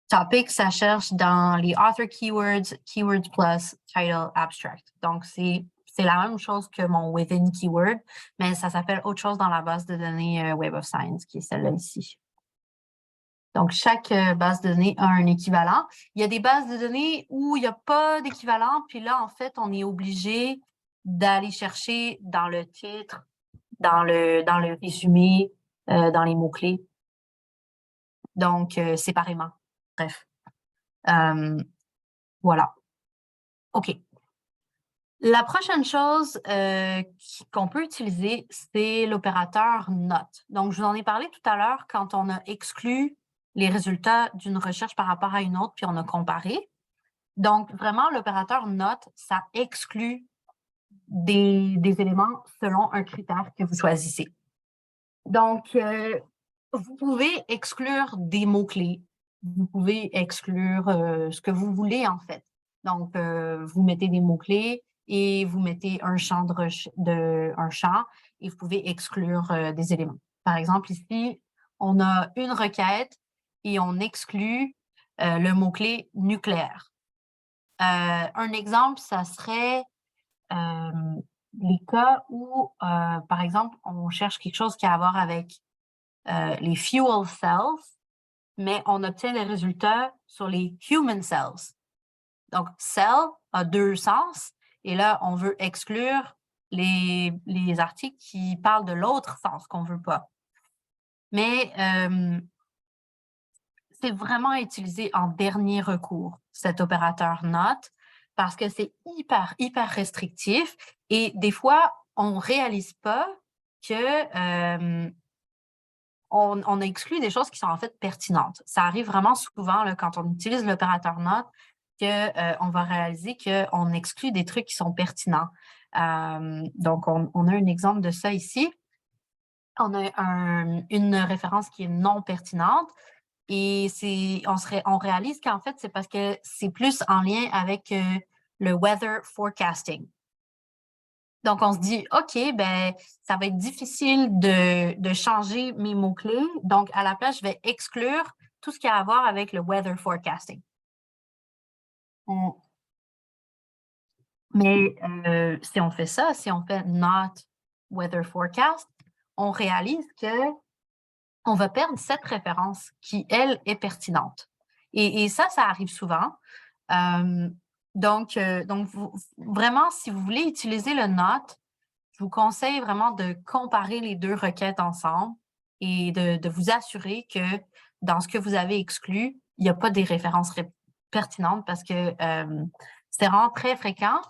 Topic, ça cherche dans les author keywords, keywords plus, title, abstract. Donc, c'est la même chose que mon within keyword, mais ça s'appelle autre chose dans la base de données Web of Science, qui est celle-là ici. Donc, chaque base de données a un équivalent. Il y a des bases de données où il n'y a pas d'équivalent, puis là, en fait, on est obligé d'aller chercher dans le titre, dans le résumé, dans les mots-clés. Donc, séparément. Bref. Voilà. OK. La prochaine chose qu'on peut utiliser, c'est l'opérateur NOT. Donc, je vous en ai parlé tout à l'heure quand on a exclu les résultats d'une recherche par rapport à une autre, puis on a comparé. Donc, vraiment, l'opérateur NOT, ça exclut des éléments selon un critère que vous choisissez. Donc, vous pouvez exclure des mots-clés. Vous pouvez exclure ce que vous voulez, en fait. Donc, vous mettez des mots-clés et vous mettez un champ un champ et vous pouvez exclure des éléments. Par exemple, ici, on a une requête et on exclut le mot-clé nucléaire. Un exemple, ça serait les cas où, par exemple, on cherche quelque chose qui a à voir avec les fuel cells, mais on obtient les résultats sur les human cells. Donc, cell a deux sens, et là, on veut exclure les articles qui parlent de l'autre sens qu'on ne veut pas. Mais c'est vraiment utilisé en dernier recours, cet opérateur NOT, parce que c'est hyper restrictif et des fois, on ne réalise pas que on exclut des choses qui sont en fait pertinentes. Ça arrive vraiment souvent là, quand on utilise l'opérateur NOT qu'on va réaliser qu'on exclut des trucs qui sont pertinents. Donc, on a un exemple de ça ici. On a une référence qui est non pertinente. Et on réalise qu'en fait, c'est parce que c'est plus en lien avec le weather forecasting. Donc, on se dit, OK, ben, ça va être difficile de changer mes mots-clés. Donc, à la place, je vais exclure tout ce qui a à voir avec le weather forecasting. Mais si on fait ça, si on fait not weather forecast, on réalise que on va perdre cette référence qui, elle, est pertinente. Et ça arrive souvent. Donc vraiment, si vous voulez utiliser le NOT, je vous conseille vraiment de comparer les deux requêtes ensemble et de vous assurer que dans ce que vous avez exclu, il n'y a pas des références pertinentes parce que c'est vraiment très fréquent.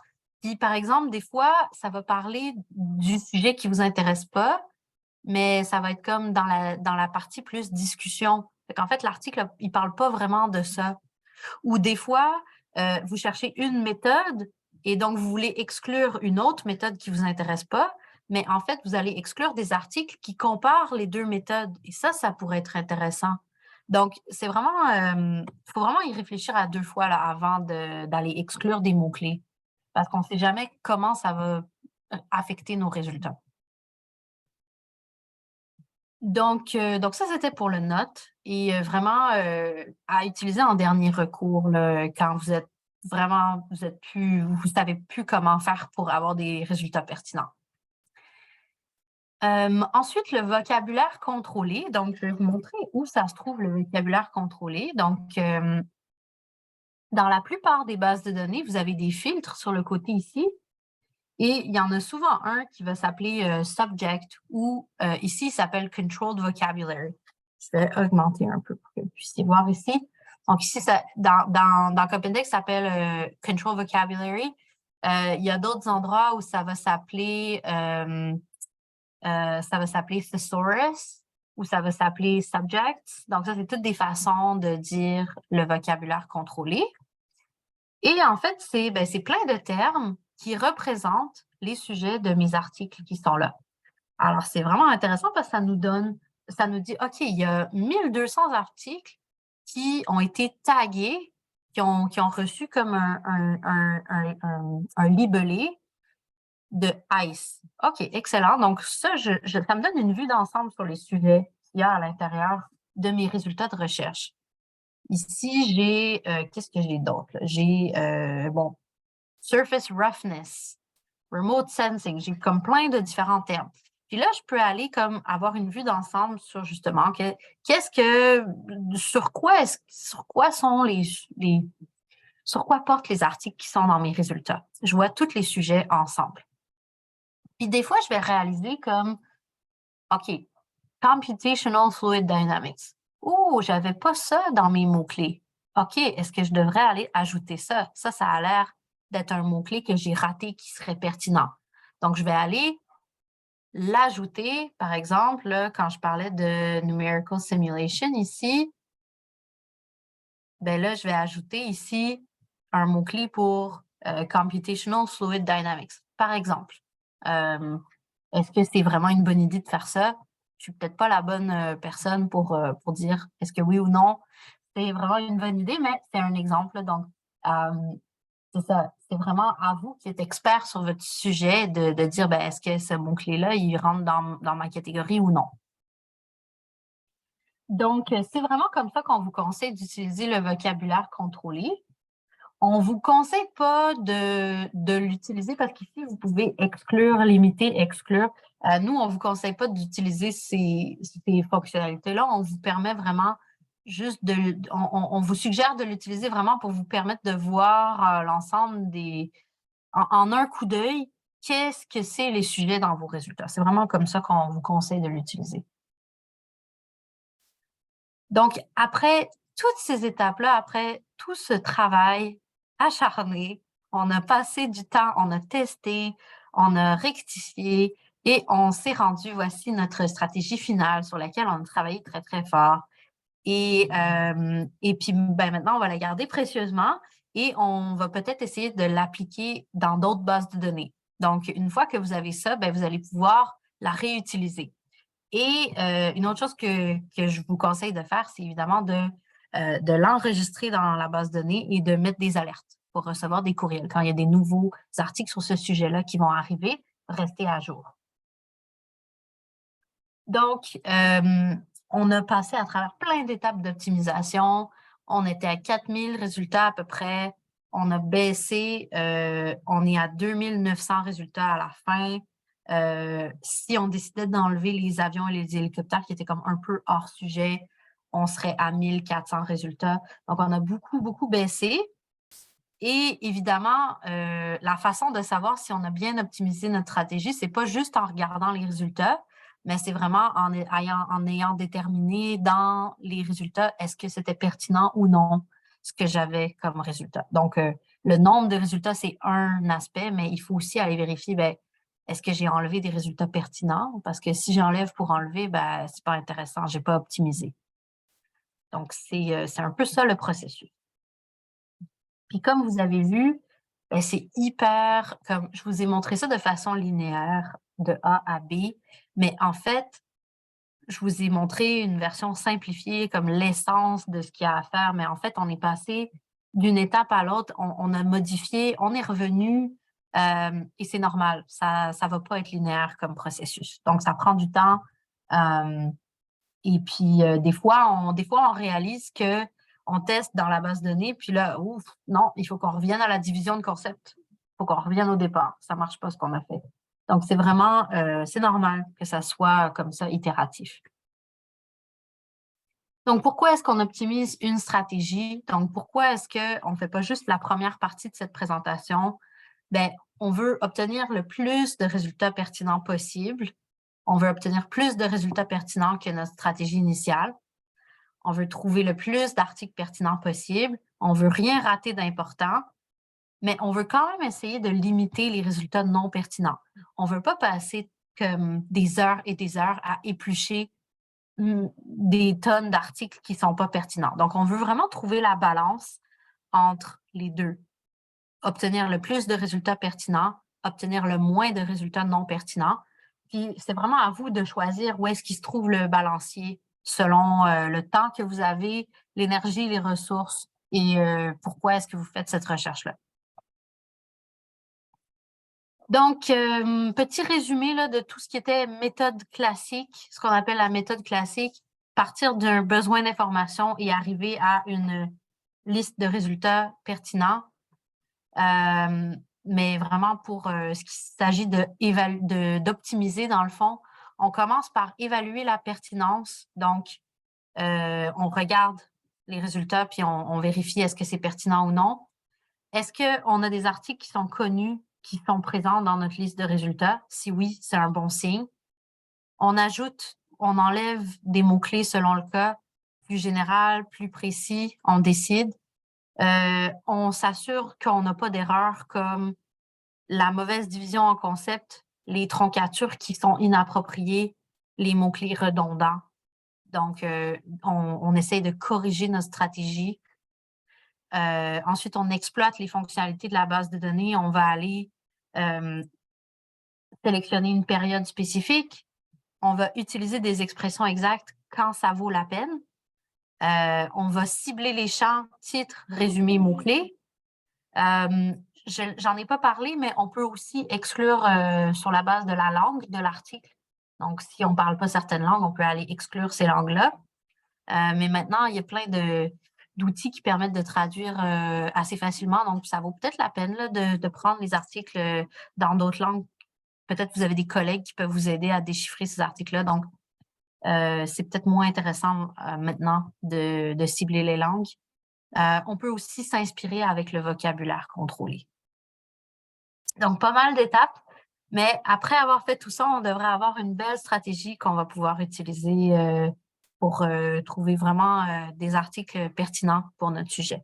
Puis, par exemple, des fois, ça va parler du sujet qui ne vous intéresse pas, mais ça va être comme dans la partie plus discussion. En fait, l'article, il ne parle pas vraiment de ça. Ou des fois, vous cherchez une méthode et donc vous voulez exclure une autre méthode qui ne vous intéresse pas, mais en fait, vous allez exclure des articles qui comparent les deux méthodes. Et ça pourrait être intéressant. Donc, c'est vraiment, faut vraiment y réfléchir à deux fois là, avant d'aller exclure des mots-clés, parce qu'on ne sait jamais comment ça va affecter nos résultats. Donc ça, c'était pour le note et vraiment à utiliser en dernier recours là, quand vous êtes vraiment, vous savez plus comment faire pour avoir des résultats pertinents. Ensuite, le vocabulaire contrôlé. Donc, je vais vous montrer où ça se trouve, le vocabulaire contrôlé. Donc, dans la plupart des bases de données, vous avez des filtres sur le côté ici. Et il y en a souvent un qui va s'appeler subject ou ici, il s'appelle controlled vocabulary. Je vais augmenter un peu pour que vous puissiez voir ici. Donc ici, dans Copendex, ça s'appelle controlled vocabulary. Il y a d'autres endroits où ça va s'appeler Ça va s'appeler thesaurus ou ça va s'appeler subjects. Donc, ça, c'est toutes des façons de dire le vocabulaire contrôlé. Et en fait, c'est plein de termes qui représentent les sujets de mes articles qui sont là. Alors, c'est vraiment intéressant parce que ça nous dit, OK, il y a 1200 articles qui ont été tagués, qui ont reçu comme un libellé de ICE. OK, excellent. Donc, ça, ça me donne une vue d'ensemble sur les sujets qu'il y a à l'intérieur de mes résultats de recherche. Ici, j'ai, qu'est-ce que j'ai d'autre? J'ai, surface roughness, remote sensing. J'ai comme plein de différents termes. Puis là, je peux aller comme avoir une vue d'ensemble sur justement sur quoi sont sur quoi portent les articles qui sont dans mes résultats. Je vois tous les sujets ensemble. Puis des fois, je vais réaliser comme, OK, computational fluid dynamics. Oh, j'avais pas ça dans mes mots-clés. OK, est-ce que je devrais aller ajouter ça? Ça a l'air d'être un mot-clé que j'ai raté qui serait pertinent. Donc, je vais aller l'ajouter, par exemple, là, quand je parlais de numerical simulation ici, ben là, je vais ajouter ici un mot-clé pour computational fluid dynamics, par exemple. Est-ce que c'est vraiment une bonne idée de faire ça? Je suis peut-être pas la bonne personne pour dire est-ce que oui ou non. C'est vraiment une bonne idée, mais c'est un exemple. Donc, c'est ça. C'est vraiment à vous qui êtes expert sur votre sujet de dire ben, est-ce que ce mot-clé-là, il rentre dans ma catégorie ou non. Donc, c'est vraiment comme ça qu'on vous conseille d'utiliser le vocabulaire contrôlé. On ne vous conseille pas de l'utiliser parce qu'ici, vous pouvez exclure, limiter, exclure. Nous, on ne vous conseille pas d'utiliser ces fonctionnalités-là. On vous permet vraiment juste on vous suggère de l'utiliser vraiment pour vous permettre de voir l'ensemble en un coup d'œil, qu'est-ce que c'est les sujets dans vos résultats. C'est vraiment comme ça qu'on vous conseille de l'utiliser. Donc, après toutes ces étapes-là, après tout ce travail acharné, on a passé du temps, on a testé, on a rectifié et on s'est rendu, voici notre stratégie finale sur laquelle on a travaillé très, très fort. Et puis, maintenant, on va la garder précieusement et on va peut-être essayer de l'appliquer dans d'autres bases de données. Donc, une fois que vous avez ça, vous allez pouvoir la réutiliser. Et une autre chose que je vous conseille de faire, c'est évidemment de l'enregistrer dans la base de données et de mettre des alertes pour recevoir des courriels. Quand il y a des nouveaux articles sur ce sujet-là qui vont arriver, restez à jour. Donc, on a passé à travers plein d'étapes d'optimisation. On était à 4000 résultats à peu près. On a baissé, on est à 2900 résultats à la fin. Si on décidait d'enlever les avions et les hélicoptères qui étaient comme un peu hors sujet, on serait à 1400 résultats. Donc, on a beaucoup, beaucoup baissé. Et évidemment, la façon de savoir si on a bien optimisé notre stratégie, c'est pas juste en regardant les résultats, mais c'est vraiment en ayant déterminé dans les résultats, est-ce que c'était pertinent ou non ce que j'avais comme résultat. Donc, le nombre de résultats, c'est un aspect, mais il faut aussi aller vérifier, est-ce que j'ai enlevé des résultats pertinents? Parce que si j'enlève pour enlever, c'est pas intéressant, j'ai pas optimisé. Donc, c'est un peu ça le processus. Puis comme vous avez vu, c'est hyper, comme je vous ai montré ça de façon linéaire, de A à B, mais en fait, je vous ai montré une version simplifiée, comme l'essence de ce qu'il y a à faire, mais en fait, on est passé d'une étape à l'autre, on a modifié, on est revenu, et c'est normal, ça va pas être linéaire comme processus. Donc, ça prend du temps, et puis des fois, on réalise que on teste dans la base de données, puis là, ouf, non, il faut qu'on revienne à la division de concept. Il faut qu'on revienne au départ. Ça marche pas ce qu'on a fait. Donc, c'est vraiment, c'est normal que ça soit comme ça, itératif. Donc, pourquoi est-ce qu'on optimise une stratégie? Donc, pourquoi est-ce qu'on ne fait pas juste la première partie de cette présentation? On veut obtenir le plus de résultats pertinents possible. On veut obtenir plus de résultats pertinents que notre stratégie initiale. On veut trouver le plus d'articles pertinents possible. On veut rien rater d'important, mais on veut quand même essayer de limiter les résultats non pertinents. On veut pas passer comme des heures et des heures à éplucher des tonnes d'articles qui ne sont pas pertinents. Donc, on veut vraiment trouver la balance entre les deux. Obtenir le plus de résultats pertinents, obtenir le moins de résultats non pertinents. Puis, c'est vraiment à vous de choisir où est-ce qu'il se trouve le balancier selon le temps que vous avez, l'énergie, les ressources et pourquoi est-ce que vous faites cette recherche-là. Donc, petit résumé là, de tout ce qui était méthode classique, ce qu'on appelle la méthode classique, partir d'un besoin d'information et arriver à une liste de résultats pertinents. Mais vraiment pour ce qu'il s'agit d'optimiser, dans le fond, on commence par évaluer la pertinence. Donc, on regarde les résultats puis on vérifie est-ce que c'est pertinent ou non. Est-ce qu'on a des articles qui sont connus, qui sont présents dans notre liste de résultats? Si oui, c'est un bon signe. On ajoute, on enlève des mots-clés selon le cas, plus général, plus précis, on décide. On s'assure qu'on n'a pas d'erreurs comme la mauvaise division en concept, les troncatures qui sont inappropriées, les mots-clés redondants. Donc, on essaye de corriger notre stratégie. Ensuite, on exploite les fonctionnalités de la base de données. On va aller sélectionner une période spécifique. On va utiliser des expressions exactes quand ça vaut la peine. On va cibler les champs, titres, résumés, mots-clés. J'en ai pas parlé, mais on peut aussi exclure sur la base de la langue de l'article. Donc, si on ne parle pas certaines langues, on peut aller exclure ces langues-là. Mais maintenant, il y a plein d'outils qui permettent de traduire assez facilement. Donc, ça vaut peut-être la peine là, de prendre les articles dans d'autres langues. Peut-être que vous avez des collègues qui peuvent vous aider à déchiffrer ces articles-là. Donc, c'est peut-être moins intéressant maintenant de cibler les langues. On peut aussi s'inspirer avec le vocabulaire contrôlé. Donc, pas mal d'étapes, mais après avoir fait tout ça, on devrait avoir une belle stratégie qu'on va pouvoir utiliser pour trouver vraiment des articles pertinents pour notre sujet.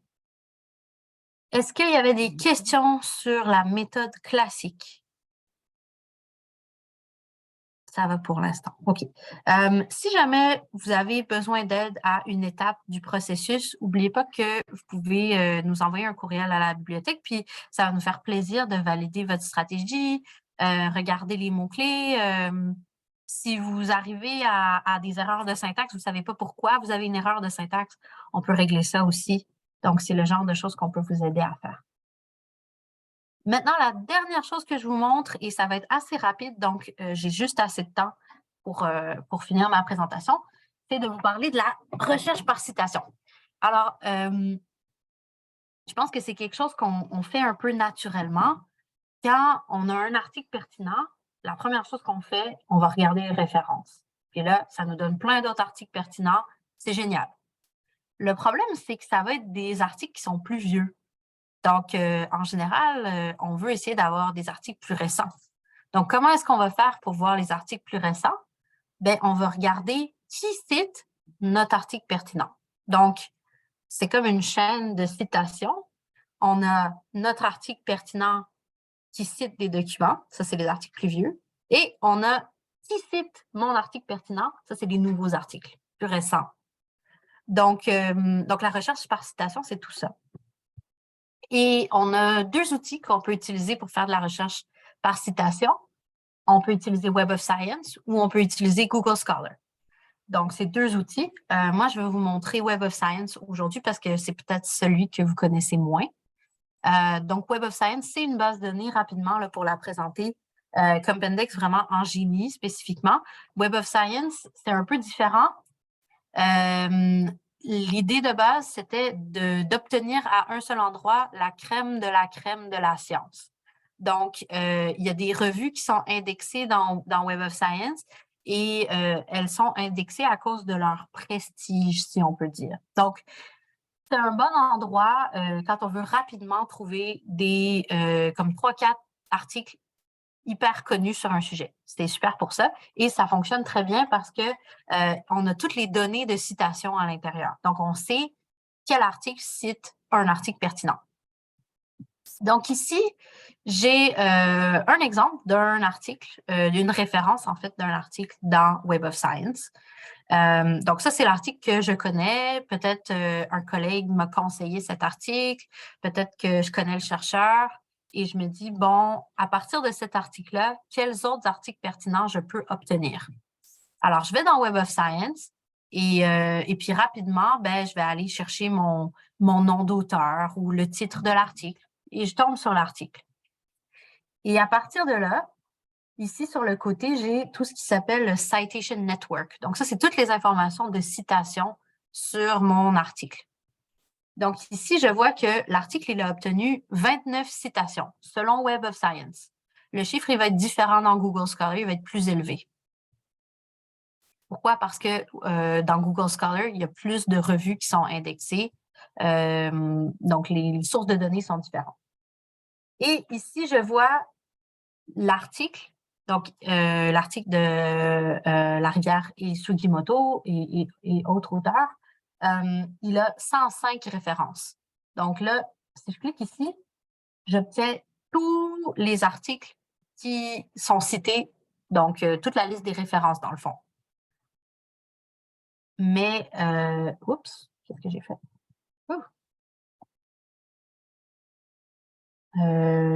Est-ce qu'il y avait des questions sur la méthode classique? Ça va pour l'instant. OK. Si jamais vous avez besoin d'aide à une étape du processus, n'oubliez pas que vous pouvez nous envoyer un courriel à la bibliothèque, puis ça va nous faire plaisir de valider votre stratégie, regarder les mots-clés. Si vous arrivez à des erreurs de syntaxe, vous ne savez pas pourquoi vous avez une erreur de syntaxe, on peut régler ça aussi. Donc, c'est le genre de choses qu'on peut vous aider à faire. Maintenant, la dernière chose que je vous montre, et ça va être assez rapide, donc j'ai juste assez de temps pour finir ma présentation, c'est de vous parler de la recherche par citation. Alors, je pense que c'est quelque chose qu'on fait un peu naturellement. Quand on a un article pertinent, la première chose qu'on fait, on va regarder les références. Puis là, ça nous donne plein d'autres articles pertinents. C'est génial. Le problème, c'est que ça va être des articles qui sont plus vieux. Donc, en général, on veut essayer d'avoir des articles plus récents. Donc, comment est-ce qu'on va faire pour voir les articles plus récents? Bien, on va regarder qui cite notre article pertinent. Donc, c'est comme une chaîne de citation. On a notre article pertinent qui cite des documents. Ça, c'est les articles plus vieux. Et on a qui cite mon article pertinent. Ça, c'est les nouveaux articles plus récents. Donc la recherche par citation, c'est tout ça. Et on a deux outils qu'on peut utiliser pour faire de la recherche par citation. On peut utiliser Web of Science ou on peut utiliser Google Scholar. Donc, c'est deux outils. Moi, je vais vous montrer Web of Science aujourd'hui parce que c'est peut-être celui que vous connaissez moins. Donc, Web of Science, c'est une base de données rapidement là, pour la présenter. Compendex, vraiment en génie spécifiquement. Web of Science, c'est un peu différent. L'idée de base, c'était d'obtenir à un seul endroit la crème de la science. Donc, il y a des revues qui sont indexées dans Web of Science et elles sont indexées à cause de leur prestige, si on peut dire. Donc, c'est un bon endroit quand on veut rapidement trouver comme 3-4 articles hyper connus sur un sujet. C'était super pour ça. Et ça fonctionne très bien parce que on a toutes les données de citation à l'intérieur. Donc, on sait quel article cite un article pertinent. Donc ici, j'ai un exemple d'un article, d'une référence en fait d'un article dans Web of Science. Donc ça, c'est l'article que je connais. Peut-être un collègue m'a conseillé cet article. Peut-être que je connais le chercheur. Et je me dis, bon, à partir de cet article-là, quels autres articles pertinents je peux obtenir? Alors, je vais dans Web of Science et puis rapidement, ben, je vais aller chercher mon nom d'auteur ou le titre de l'article et je tombe sur l'article. Et à partir de là, ici, sur le côté, j'ai tout ce qui s'appelle le Citation Network. Donc, ça, c'est toutes les informations de citation sur mon article. Donc, ici, je vois que l'article, il a obtenu 29 citations selon Web of Science. Le chiffre, il va être différent dans Google Scholar, il va être plus élevé. Pourquoi? Parce que dans Google Scholar, il y a plus de revues qui sont indexées. Donc, les sources de données sont différentes. Et ici, je vois l'article, donc l'article de Larivière et Sugimoto et autres auteurs, il a 105 références. Donc là, si je clique ici, j'obtiens tous les articles qui sont cités, donc toute la liste des références dans le fond. Mais, oups, qu'est-ce que j'ai fait?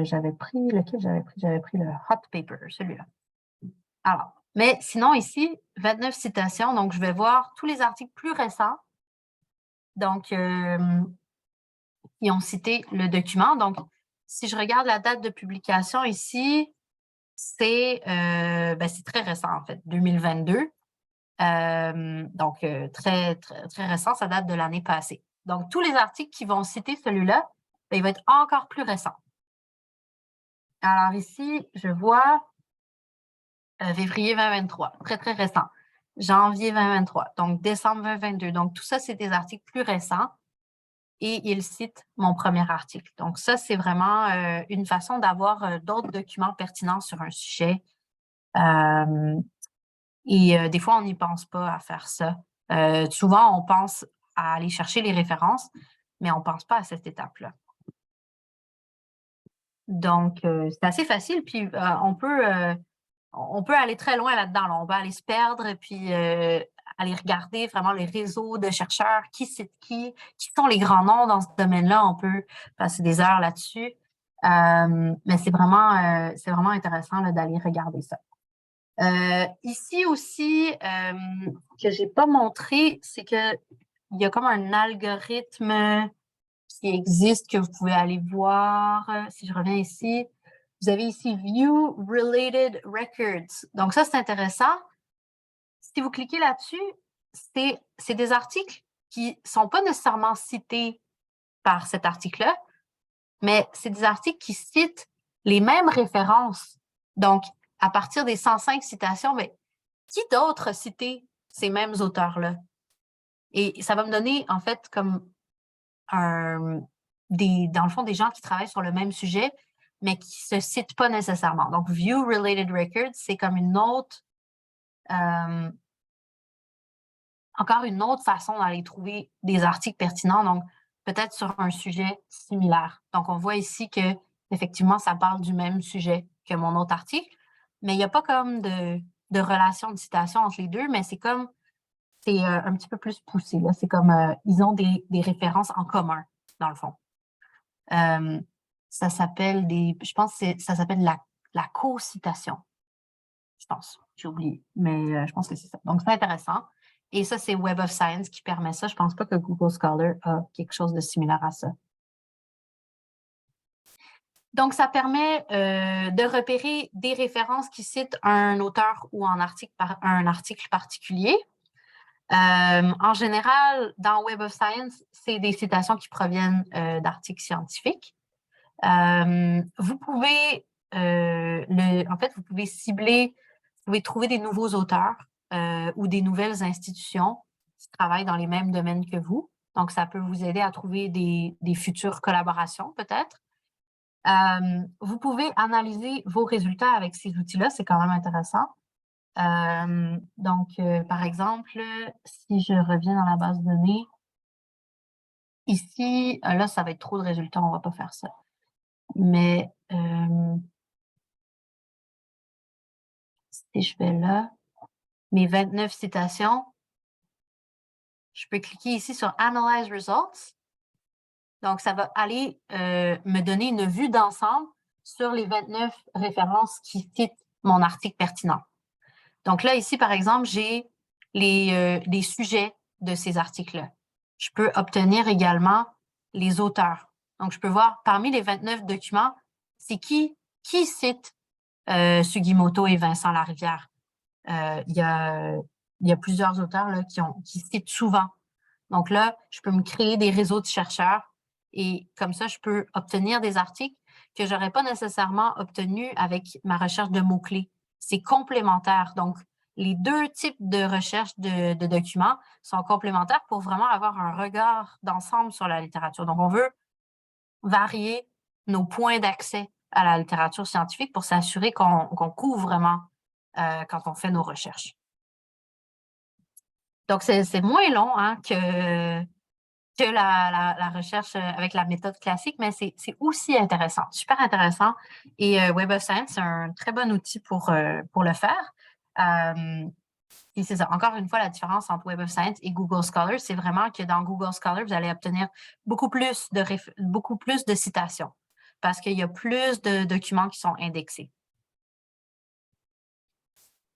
J'avais pris, lequel j'avais pris? J'avais pris le Hot Paper, celui-là. Alors, mais sinon ici, 29 citations, donc je vais voir tous les articles plus récents, donc qui ont cité le document. Donc, si je regarde la date de publication ici, c'est très récent en fait, 2022. Donc, très, très, très récent, ça date de l'année passée. Donc, tous les articles qui vont citer celui-là, ben, il va être encore plus récent. Alors ici, je vois février 2023, très, très récent. Janvier 2023, donc décembre 2022. Donc, tout ça, c'est des articles plus récents et il cite mon premier article. Donc, ça, c'est vraiment une façon d'avoir d'autres documents pertinents sur un sujet. Des fois, on n'y pense pas à faire ça. Souvent, on pense à aller chercher les références, mais on ne pense pas à cette étape-là. Donc, c'est assez facile, puis on peut aller très loin là-dedans. Là. On va aller se perdre et puis aller regarder vraiment les réseaux de chercheurs, qui citent qui sont les grands noms dans ce domaine-là. On peut passer des heures là-dessus. Mais c'est vraiment intéressant d'aller regarder ça. Ici aussi, que je n'ai pas montré, c'est qu'il y a comme un algorithme qui existe que vous pouvez aller voir. Si je reviens ici, vous avez ici View Related Records. Donc, ça, c'est intéressant. Si vous cliquez là-dessus, c'est des articles qui ne sont pas nécessairement cités par cet article-là, mais c'est des articles qui citent les mêmes références. Donc, à partir des 105 citations, mais qui d'autre a cité ces mêmes auteurs-là? Et ça va me donner, en fait, comme dans le fond, des gens qui travaillent sur le même sujet, mais qui ne se citent pas nécessairement. Donc, View Related Records, c'est comme encore une autre façon d'aller trouver des articles pertinents, donc peut-être sur un sujet similaire. Donc, on voit ici que effectivement, ça parle du même sujet que mon autre article, mais il n'y a pas comme de relation de citation entre les deux, mais c'est un petit peu plus poussé. Là. C'est comme ils ont des références en commun, dans le fond. Ça s'appelle je pense que ça s'appelle la co-citation. Je pense, j'ai oublié, mais je pense que c'est ça. Donc, c'est intéressant. Et ça, c'est Web of Science qui permet ça. Je ne pense pas que Google Scholar a quelque chose de similaire à ça. Donc, ça permet de repérer des références qui citent un auteur ou un article particulier. En général, dans Web of Science, c'est des citations qui proviennent d'articles scientifiques. Vous pouvez, vous pouvez cibler, vous pouvez trouver des nouveaux auteurs ou des nouvelles institutions qui travaillent dans les mêmes domaines que vous. Donc, ça peut vous aider à trouver des futures collaborations, peut-être. Vous pouvez analyser vos résultats avec ces outils-là, c'est quand même intéressant. Par exemple, si je reviens dans la base de données, ici, là, ça va être trop de résultats, on ne va pas faire ça. Mais si je vais là, mes 29 citations, je peux cliquer ici sur Analyze Results. Donc, ça va aller me donner une vue d'ensemble sur les 29 références qui citent mon article pertinent. Donc là, ici, par exemple, j'ai les sujets de ces articles-là. Je peux obtenir également les auteurs. Donc, je peux voir parmi les 29 documents, c'est qui cite Sugimoto et Vincent Larivière. Il y a plusieurs auteurs là, qui citent souvent. Donc là, je peux me créer des réseaux de chercheurs et comme ça, je peux obtenir des articles que je n'aurais pas nécessairement obtenus avec ma recherche de mots-clés. C'est complémentaire. Donc, les deux types de recherche de documents sont complémentaires pour vraiment avoir un regard d'ensemble sur la littérature. Donc, on veut varier nos points d'accès à la littérature scientifique pour s'assurer qu'on couvre vraiment quand on fait nos recherches. Donc, c'est moins long hein, que la recherche avec la méthode classique, mais c'est aussi intéressant, super intéressant. Et Web of Science, c'est un très bon outil pour le faire. Et c'est ça, encore une fois, la différence entre Web of Science et Google Scholar, c'est vraiment que dans Google Scholar, vous allez obtenir beaucoup plus de citations parce qu'il y a plus de documents qui sont indexés.